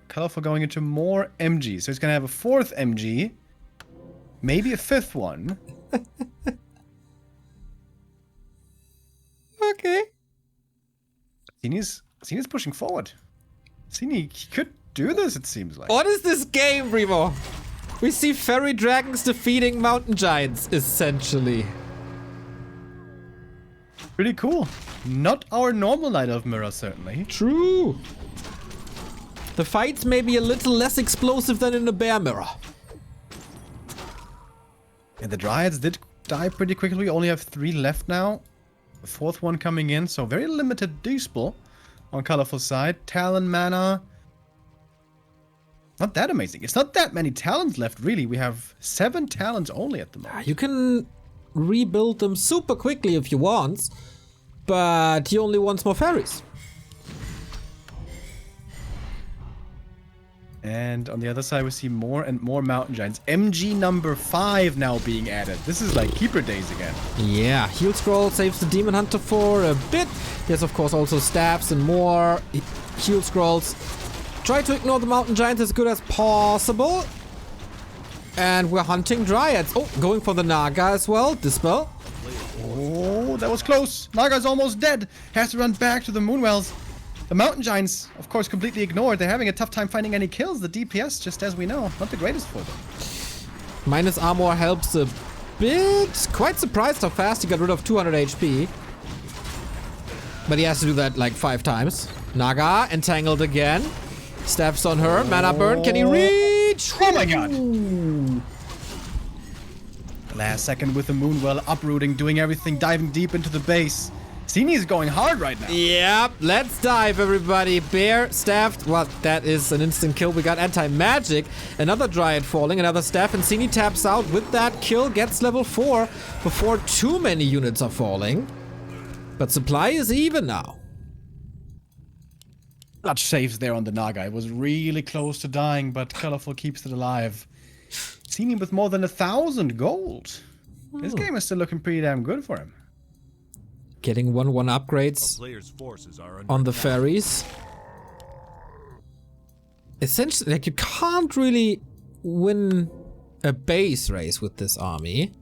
Colorful going into more MGs. So he's gonna have a 4th MG. Maybe a 5th one. Okay. Sini's pushing forward. Sini could do this, it seems like. What is this game, Remo? We see fairy dragons defeating mountain giants, essentially. Pretty cool. Not our normal Night of Mirror, certainly. True. The fights may be a little less explosive than in a bear mirror. And the Dryads did die pretty quickly. We only have 3 left now. The 4th one coming in, so very limited dispel on Colorful side. Talon mana. Not that amazing. It's not that many talents left, really. We have 7 talents only at the moment. You can rebuild them super quickly if you want, but he only wants more fairies. And on the other side, we see more and more mountain giants. MG number 5 now being added. This is like keeper days again. Yeah, heal scroll saves the demon hunter for a bit. There's of course also staffs and more heal scrolls. Try to ignore the mountain giants as good as possible. And we're hunting Dryads. Oh, going for the Naga as well. Dispel. Oh, that was close. Naga's almost dead. Has to run back to the Moonwells. The mountain giants, of course, completely ignored. They're having a tough time finding any kills. The DPS, just as we know, not the greatest for them. Minus armor helps a bit. Quite surprised how fast he got rid of 200 HP. But he has to do that like 5 times. Naga entangled again. Staffs on her. Mana burn. Can he reach? Oh my god. Last second with the Moonwell uprooting, doing everything, diving deep into the base. Sini is going hard right now. Yep, let's dive, everybody. Bear, staffed. Well, that is an instant kill. We got anti-magic. Another Dryad falling, another staff, and Sini taps out with that kill. Gets level 4 before too many units are falling. But supply is even now. Clutch saves there on the Naga. It was really close to dying, but Colorful keeps it alive. Sini with more than 1,000 gold. This game is still looking pretty damn good for him. Getting 1/1 upgrades on the fairies. Essentially, like, you can't really win a base race with this army.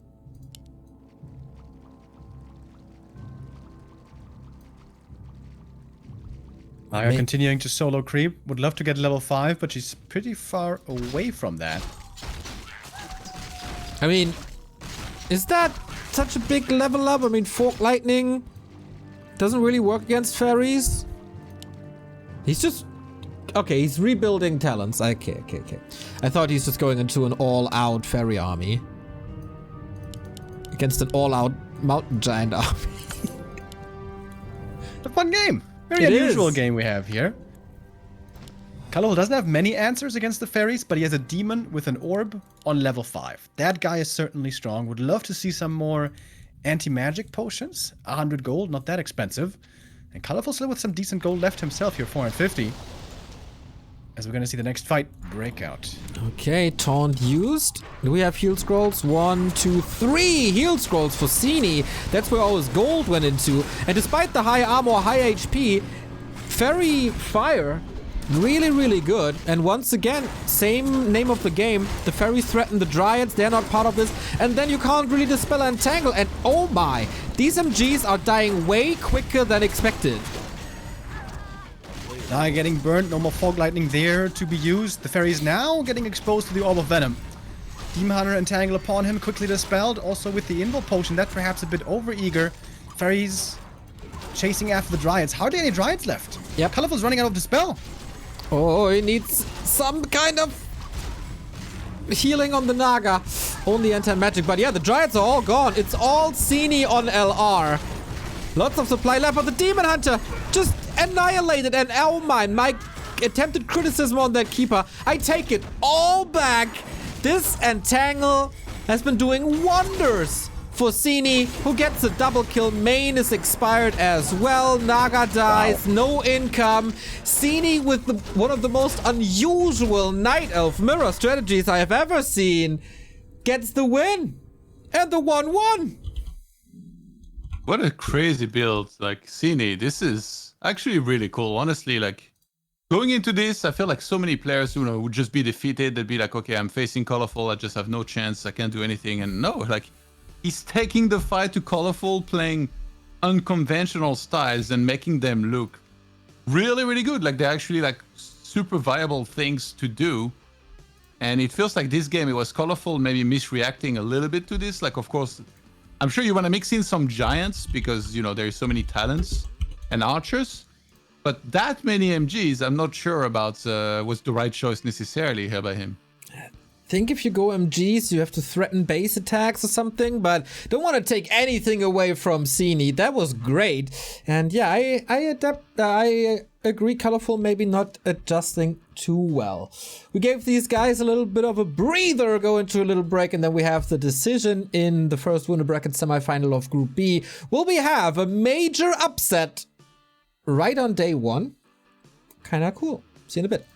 Maya continuing to solo creep. Would love to get level 5, but she's pretty far away from that. I mean, is that such a big level up? I mean, Fork Lightning doesn't really work against fairies. He's just... Okay, he's rebuilding talents. Okay. I thought he's just going into an all-out fairy army. Against an all-out mountain giant army. A fun game. Very unusual game we have here. Colorful doesn't have many answers against the fairies, but he has a demon with an orb on level 5. That guy is certainly strong. Would love to see some more anti-magic potions. 100 gold, not that expensive. And Colorful still with some decent gold left himself here, 450. As we're going to see the next fight break out. Okay, taunt used. Do we have heal scrolls? 1, 2, 3 heal scrolls for Sini. That's where all his gold went into. And despite the high armor, high HP, Fairy Fire, really good. And once again, same name of the game. The fairies threaten the Dryads. They're not part of this. And then you can't really dispel and entangle. And oh my, these MGs are dying way quicker than expected. Now getting burnt, no more fog lightning there to be used. The fairy is now getting exposed to the orb of venom. Demon Hunter entangle upon him, quickly dispelled. Also with the invul potion, that perhaps a bit overeager. Fairies chasing after the Dryads. Hardly any Dryads left. Yep. Colorful's running out of dispel. Oh, he needs some kind of healing on the Naga. Only anti-magic, but yeah, the Dryads are all gone. It's all Sini on LR. Lots of supply left, but the Demon Hunter just annihilated. And oh my attempted criticism on that keeper, I take it all back. This Entangle has been doing wonders for Sini, who gets a double kill. Main is expired as well. Naga dies, no income. Sini with one of the most unusual Night Elf mirror strategies I have ever seen gets the win and the 1-1. What a crazy build. Like, Sini, this is actually really cool. Honestly, like, going into this, I feel like so many players, would just be defeated. They'd be like, okay, I'm facing Colorful. I just have no chance. I can't do anything. And no, like, he's taking the fight to Colorful, playing unconventional styles and making them look really, really good. Like, they're actually like super viable things to do. And it feels like this game, it was Colorful maybe misreacting a little bit to this. Like, of course, I'm sure you want to mix in some giants because, there's so many talents and archers. But that many MGs, I'm not sure about was the right choice necessarily here by him. I think if you go MGs, you have to threaten base attacks or something, but don't want to take anything away from Sini. That was great. And yeah, I agree, Colorful maybe not adjusting too well. We gave these guys a little bit of a breather, go into a little break, and then we have the decision in the first winner bracket semifinal of Group B. Will we have a major upset right on day one? Kinda cool. See you in a bit.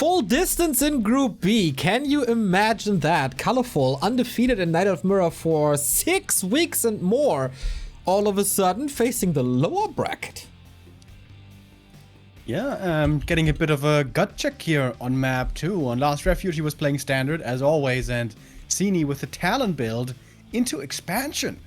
full distance in Group B. Can you imagine that? Colorful, undefeated in Night of Mirror for 6 weeks and more. All of a sudden facing the lower bracket. Yeah, getting a bit of a gut check here on map 2. On Last Refuge, he was playing standard, as always, and Sini with the Talon build into expansion.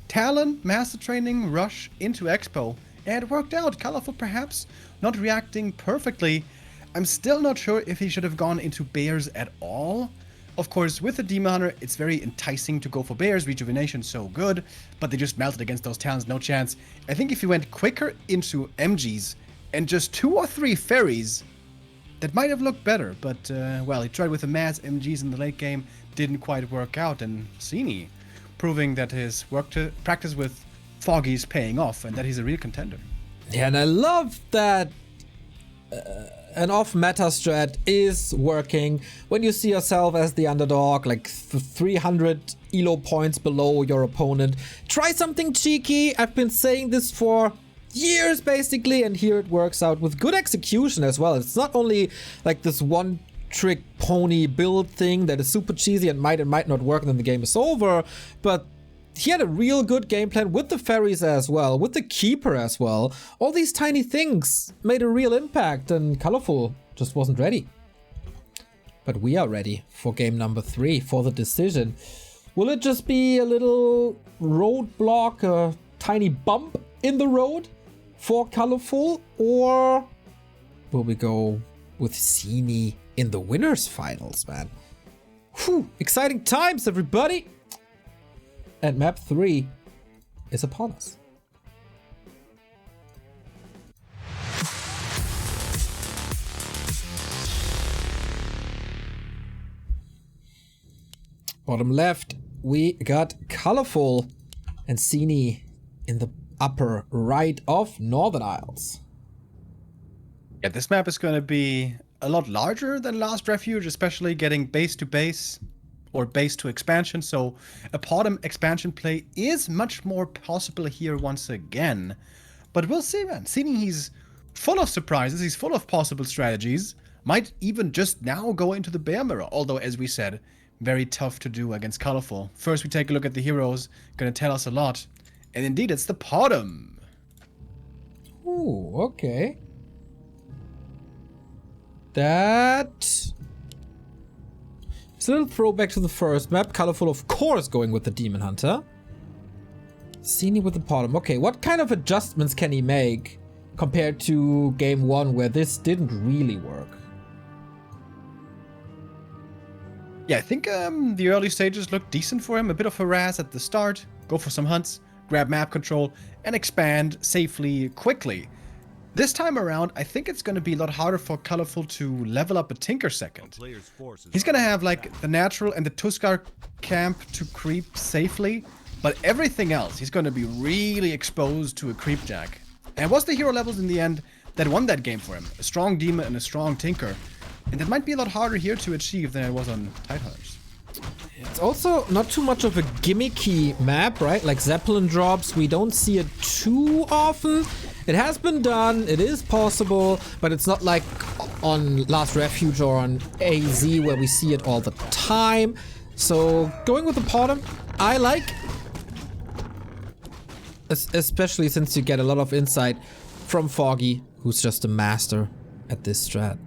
Talon, Master Training, Rush into Expo. And it worked out. Colorful, perhaps, not reacting perfectly. I'm still not sure if he should have gone into Bears at all. Of course, with the Demon Hunter, it's very enticing to go for Bears. Rejuvenation so good, but they just melted against those Talons, no chance. I think if he went quicker into MGs and just 2 or 3 fairies, that might have looked better. But, well, he tried with the mass MGs in the late game, didn't quite work out. And Sini proving that his practice with Foggy is paying off and that he's a real contender. Yeah, and I love that an off-meta strat is working when you see yourself as the underdog, like 300 elo points below your opponent. Try something cheeky. I've been saying this for years, basically, and here it works out with good execution as well. It's not only like this one-trick pony build thing that is super cheesy and might not work and then the game is over, but he had a real good game plan with the fairies as well, with the keeper as well. All these tiny things made a real impact and Colorful just wasn't ready. But we are ready for game number 3, for the decision. Will it just be a little roadblock, a tiny bump in the road for Colorful? Or will we go with Sini in the winners finals, man? Whew, exciting times, everybody! And map 3 is upon us. Bottom left, we got Colorful and Sini in the upper right of Northern Isles. Yeah, this map is going to be a lot larger than Last Refuge, especially getting base to base or base to expansion, so a bottom expansion play is much more possible here once again. But we'll see, man. Sini, he's full of surprises, he's full of possible strategies, might even just now go into the Bear Mirror, although, as we said, very tough to do against Colorful. First, we take a look at the heroes, gonna tell us a lot, and indeed, it's the bottom. Ooh, okay. That... it's a little throwback to the first map. Colorful, of course, going with the Demon Hunter. Sini with the bottom. Okay, what kind of adjustments can he make compared to game 1 where this didn't really work? Yeah, I think the early stages looked decent for him. A bit of harass at the start, go for some hunts, grab map control, and expand safely, quickly. This time around, I think it's going to be a lot harder for Colorful to level up a Tinker second. He's going to have like the Natural and the Tuskar camp to creep safely, but everything else, he's going to be really exposed to a Creepjack. And it was the hero levels in the end that won that game for him. A strong Demon and a strong Tinker. And that might be a lot harder here to achieve than it was on Tidehunters. It's also not too much of a gimmicky map, right? Like Zeppelin drops, we don't see it too often. It has been done, it is possible, but it's not like on Last Refuge or on AZ where we see it all the time. So going with the bottom, I like. Especially since you get a lot of insight from Foggy, who's just a master at this strat.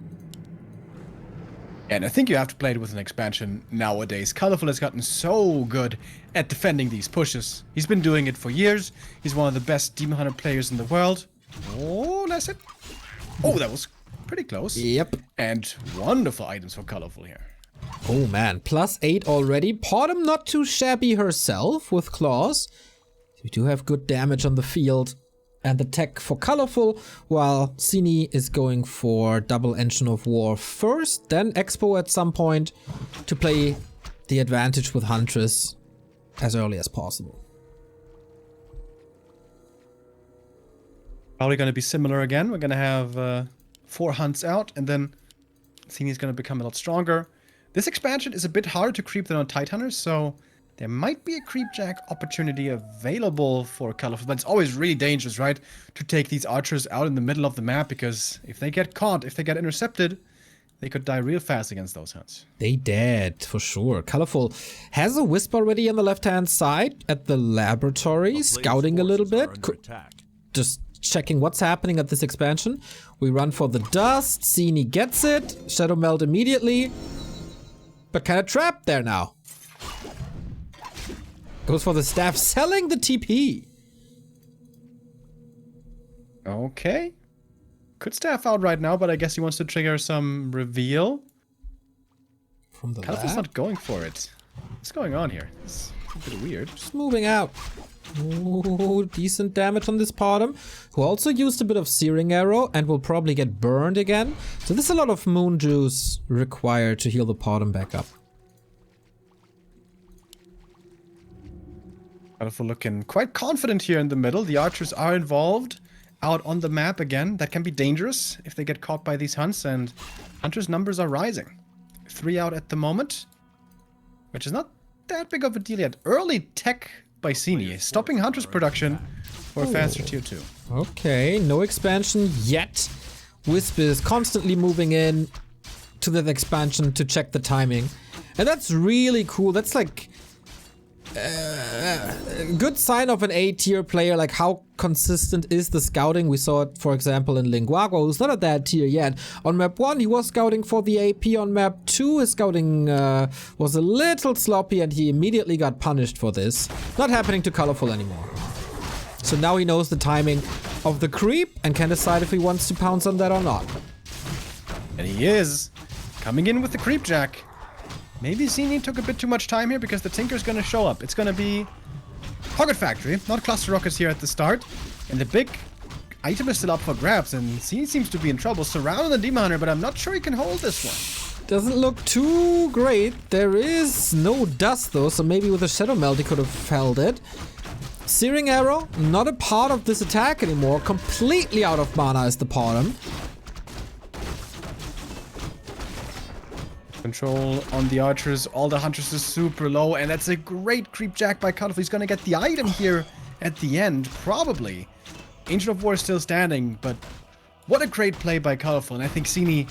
And I think you have to play it with an expansion nowadays. Colorful has gotten so good at defending these pushes. He's been doing it for years. He's one of the best Demon Hunter players in the world. Oh, that's it. Oh, that was pretty close. Yep. And wonderful items for Colorful here. Oh man, +8 already. Bottom not too shabby herself with claws. We do have good damage on the field. And the tech for Colorful, while Sini is going for double Engine of War first, then Expo at some point to play the advantage with Huntress as early as possible. Probably going to be similar again. We're going to have 4 hunts out, and then Sini's going to become a lot stronger. This expansion is a bit harder to creep than on Tidehunters, so there might be a Creepjack opportunity available for Colorful, but it's always really dangerous, right? To take these archers out in the middle of the map, because if they get caught, if they get intercepted, they could die real fast against those hunts. They did, for sure. Colorful has a wisp already on the left-hand side at the laboratory, scouting a little bit. Just checking what's happening at this expansion. We run for the dust. Sini gets it. Shadow Melt immediately. But kind of trapped there now. Goes for the staff, selling the TP. Okay. Could staff out right now, but I guess he wants to trigger some reveal. From the Colorful's lab. not going for it. What's going on here? It's a bit weird. Just moving out. Ooh, decent damage on this bottom, who also used a bit of Searing Arrow and will probably get burned again. So there's a lot of moon juice required to heal the bottom back up. Colorful looking quite confident here in the middle. The archers are involved out on the map again. That can be dangerous if they get caught by these hunts, and hunters' numbers are rising. 3 out at the moment, which is not that big of a deal yet. Early tech by Sini, stopping hunters' production for a faster tier 2. Okay, no expansion yet. Wisp is constantly moving in to that expansion to check the timing. And that's really cool. That's like a good sign of an A-tier player, like how consistent is the scouting. We saw it, for example, in Linguagua, who's not at that tier yet. On map 1, he was scouting for the AP. On map 2, his scouting was a little sloppy, and he immediately got punished for this. Not happening to Colorful anymore. So now he knows the timing of the creep and can decide if he wants to pounce on that or not. And he is coming in with the creep jack. Maybe Sini took a bit too much time here because the Tinker's gonna show up. It's gonna be Pocket Factory, not Cluster Rockets here at the start. And the big item is still up for grabs, and Sini seems to be in trouble. Surrounding the Demon Hunter, but I'm not sure he can hold this one. Doesn't look too great. There is no dust though, so maybe with a Shadow Melt he could have held it. Searing Arrow, not a part of this attack anymore. Completely out of mana is the bottom. Control on the archers, all the hunters is super low, and that's a great creep jack by Colorful. He's gonna get the item here at the end, probably. Angel of War is still standing, but what a great play by Colorful. And I think Sini,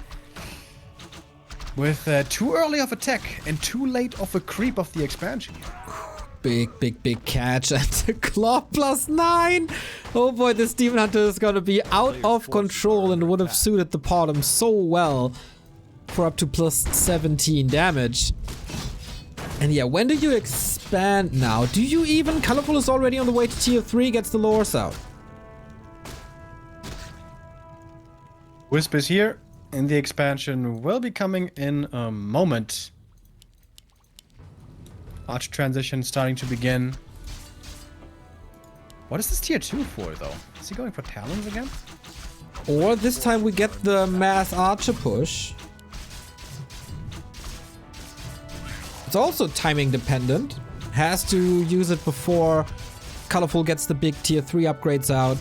with too early of a tech and too late of a creep of the expansion. Big catch and the claw +9. Oh boy, this Demon Hunter is gonna be out of control and would have suited the bottom so well for up to +17 damage. And yeah, when do you expand now? Do you even? Colorful is already on the way to tier 3, gets the lures out. Wisp is here, and the expansion will be coming in a moment. Arch transition starting to begin. What is this tier 2 for, though? Is he going for Talons again? Or this time we get the mass archer push. It's also timing dependent. Has to use it before Colorful gets the big tier 3 upgrades out.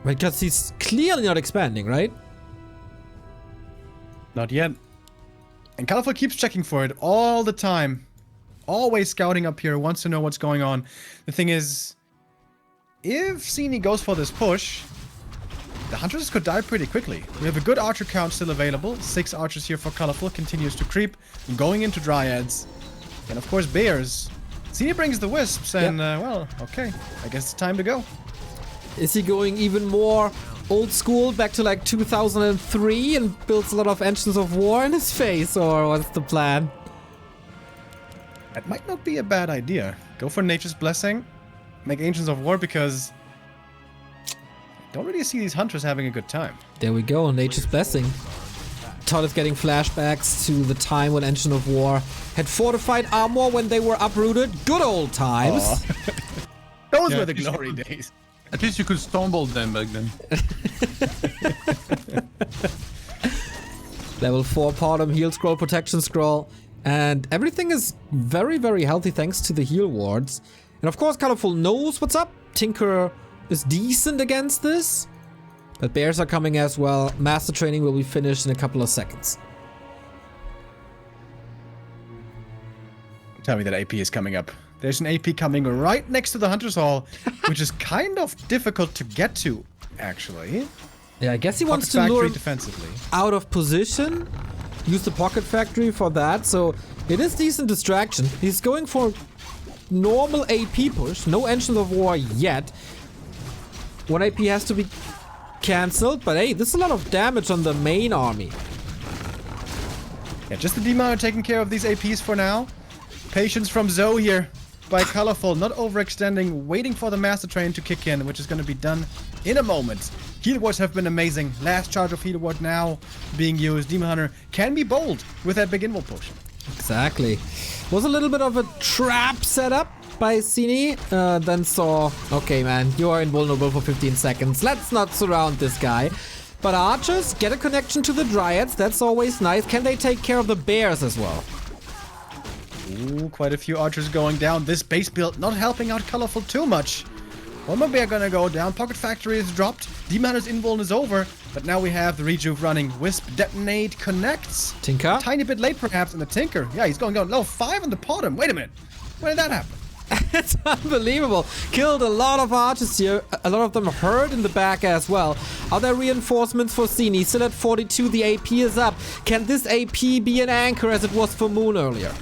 Because he's clearly not expanding, right? Not yet. And Colorful keeps checking for it all the time. Always scouting up here, wants to know what's going on. The thing is, if Sini goes for this push, the Hunters could die pretty quickly. We have a good archer count still available. 6 archers here for Colorful, continues to creep. Going into Dryads. And of course Bears. Sini brings the Wisps and, well, okay. I guess it's time to go. Is he going even more old school, back to like 2003 and builds a lot of Engines of War in his face, or what's the plan? That might not be a bad idea. Go for Nature's Blessing. Make Engines of War because I don't really see these hunters having a good time. There we go, Nature's Blessing. Todd is getting flashbacks to the time when Engine of War had fortified armor when they were uprooted. Good old times. Those were the glory days. At least you could stumble them back then. Level 4 bottom, heal scroll, protection scroll. And everything is very, very healthy thanks to the heal wards. And of course, Colorful knows what's up. Tinker is decent against this. But Bears are coming as well. Master Training will be finished in a couple of seconds. Tell me that AP is coming up. There's an AP coming right next to the Hunter's Hall, which is kind of difficult to get to, actually. Yeah, I guess he wants Pocket to lure Factory him defensively. out of position. Use the Pocket Factory for that, so it is decent distraction. He's going for normal AP push, no Engines of War yet. 1 AP has to be cancelled, but hey, this is a lot of damage on the main army. Yeah, just the Demon are taking care of these APs for now. Patience from Zoe here by Colorful, not overextending, waiting for the Master Train to kick in, which is going to be done in a moment. Heal wards have been amazing. Last charge of heal ward now being used. Demon Hunter can be bold with that big inward push. Exactly. Was a little bit of a trap setup by Sini. Then saw, okay man, you are invulnerable for 15 seconds. Let's not surround this guy. But archers get a connection to the dryads. That's always nice. Can they take care of the bears as well? Ooh, quite a few archers going down. This base build not helping out Colorful too much. One more bear gonna go down. Pocket Factory is dropped. Demon Hunter's invuln is over. But now we have the Rejuve running. Wisp detonate connects. Tinker? Tiny bit late perhaps in the Tinker. Yeah, he's going down level 5 on the bottom. Wait a minute. When did that happen? It's unbelievable. Killed a lot of archers here. A lot of them hurt in the back as well. Are there reinforcements for Sini? Still at 42. The AP is up. Can this AP be an anchor as it was for Moon earlier?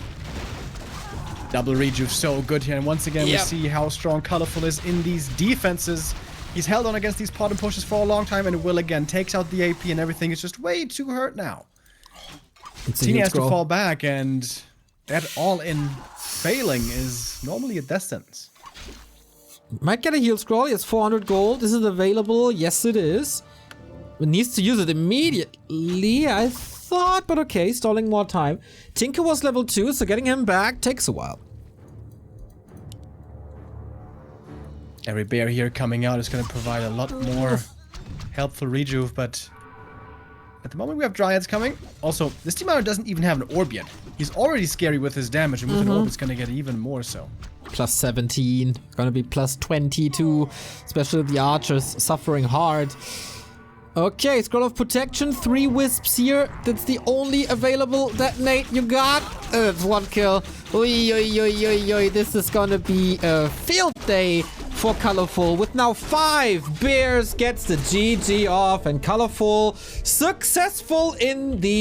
Double Rejuve so good here. And once again, Yep. we see how strong Colorful is in these defenses. He's held on against these bottom pushes for a long time and will again. Takes out the AP and everything is just way too hurt now. Sini has to fall back, and that all-in failing is normally a death sentence. Might get a heal scroll. He has 400 gold. Is it available? Yes, it is. It needs to use it immediately, I thought, but okay, stalling more time. Tinker was level 2, so getting him back takes a while. Every bear here coming out is going to provide a lot more helpful rejuve, but at the moment we have dryads coming. Also, this Demon Hunter doesn't even have an orb yet. He's already scary with his damage, and with an orb it's going to get even more so. Plus 17, gonna be plus 22, especially the archers suffering hard. Okay, Scroll of Protection, 3 wisps here. That's the only available detonate you got. It's 1 kill. Oi, oi, oi, oi, oi. This is gonna be a field day for Colorful. With now 5 bears, gets the GG off, and Colorful successful in the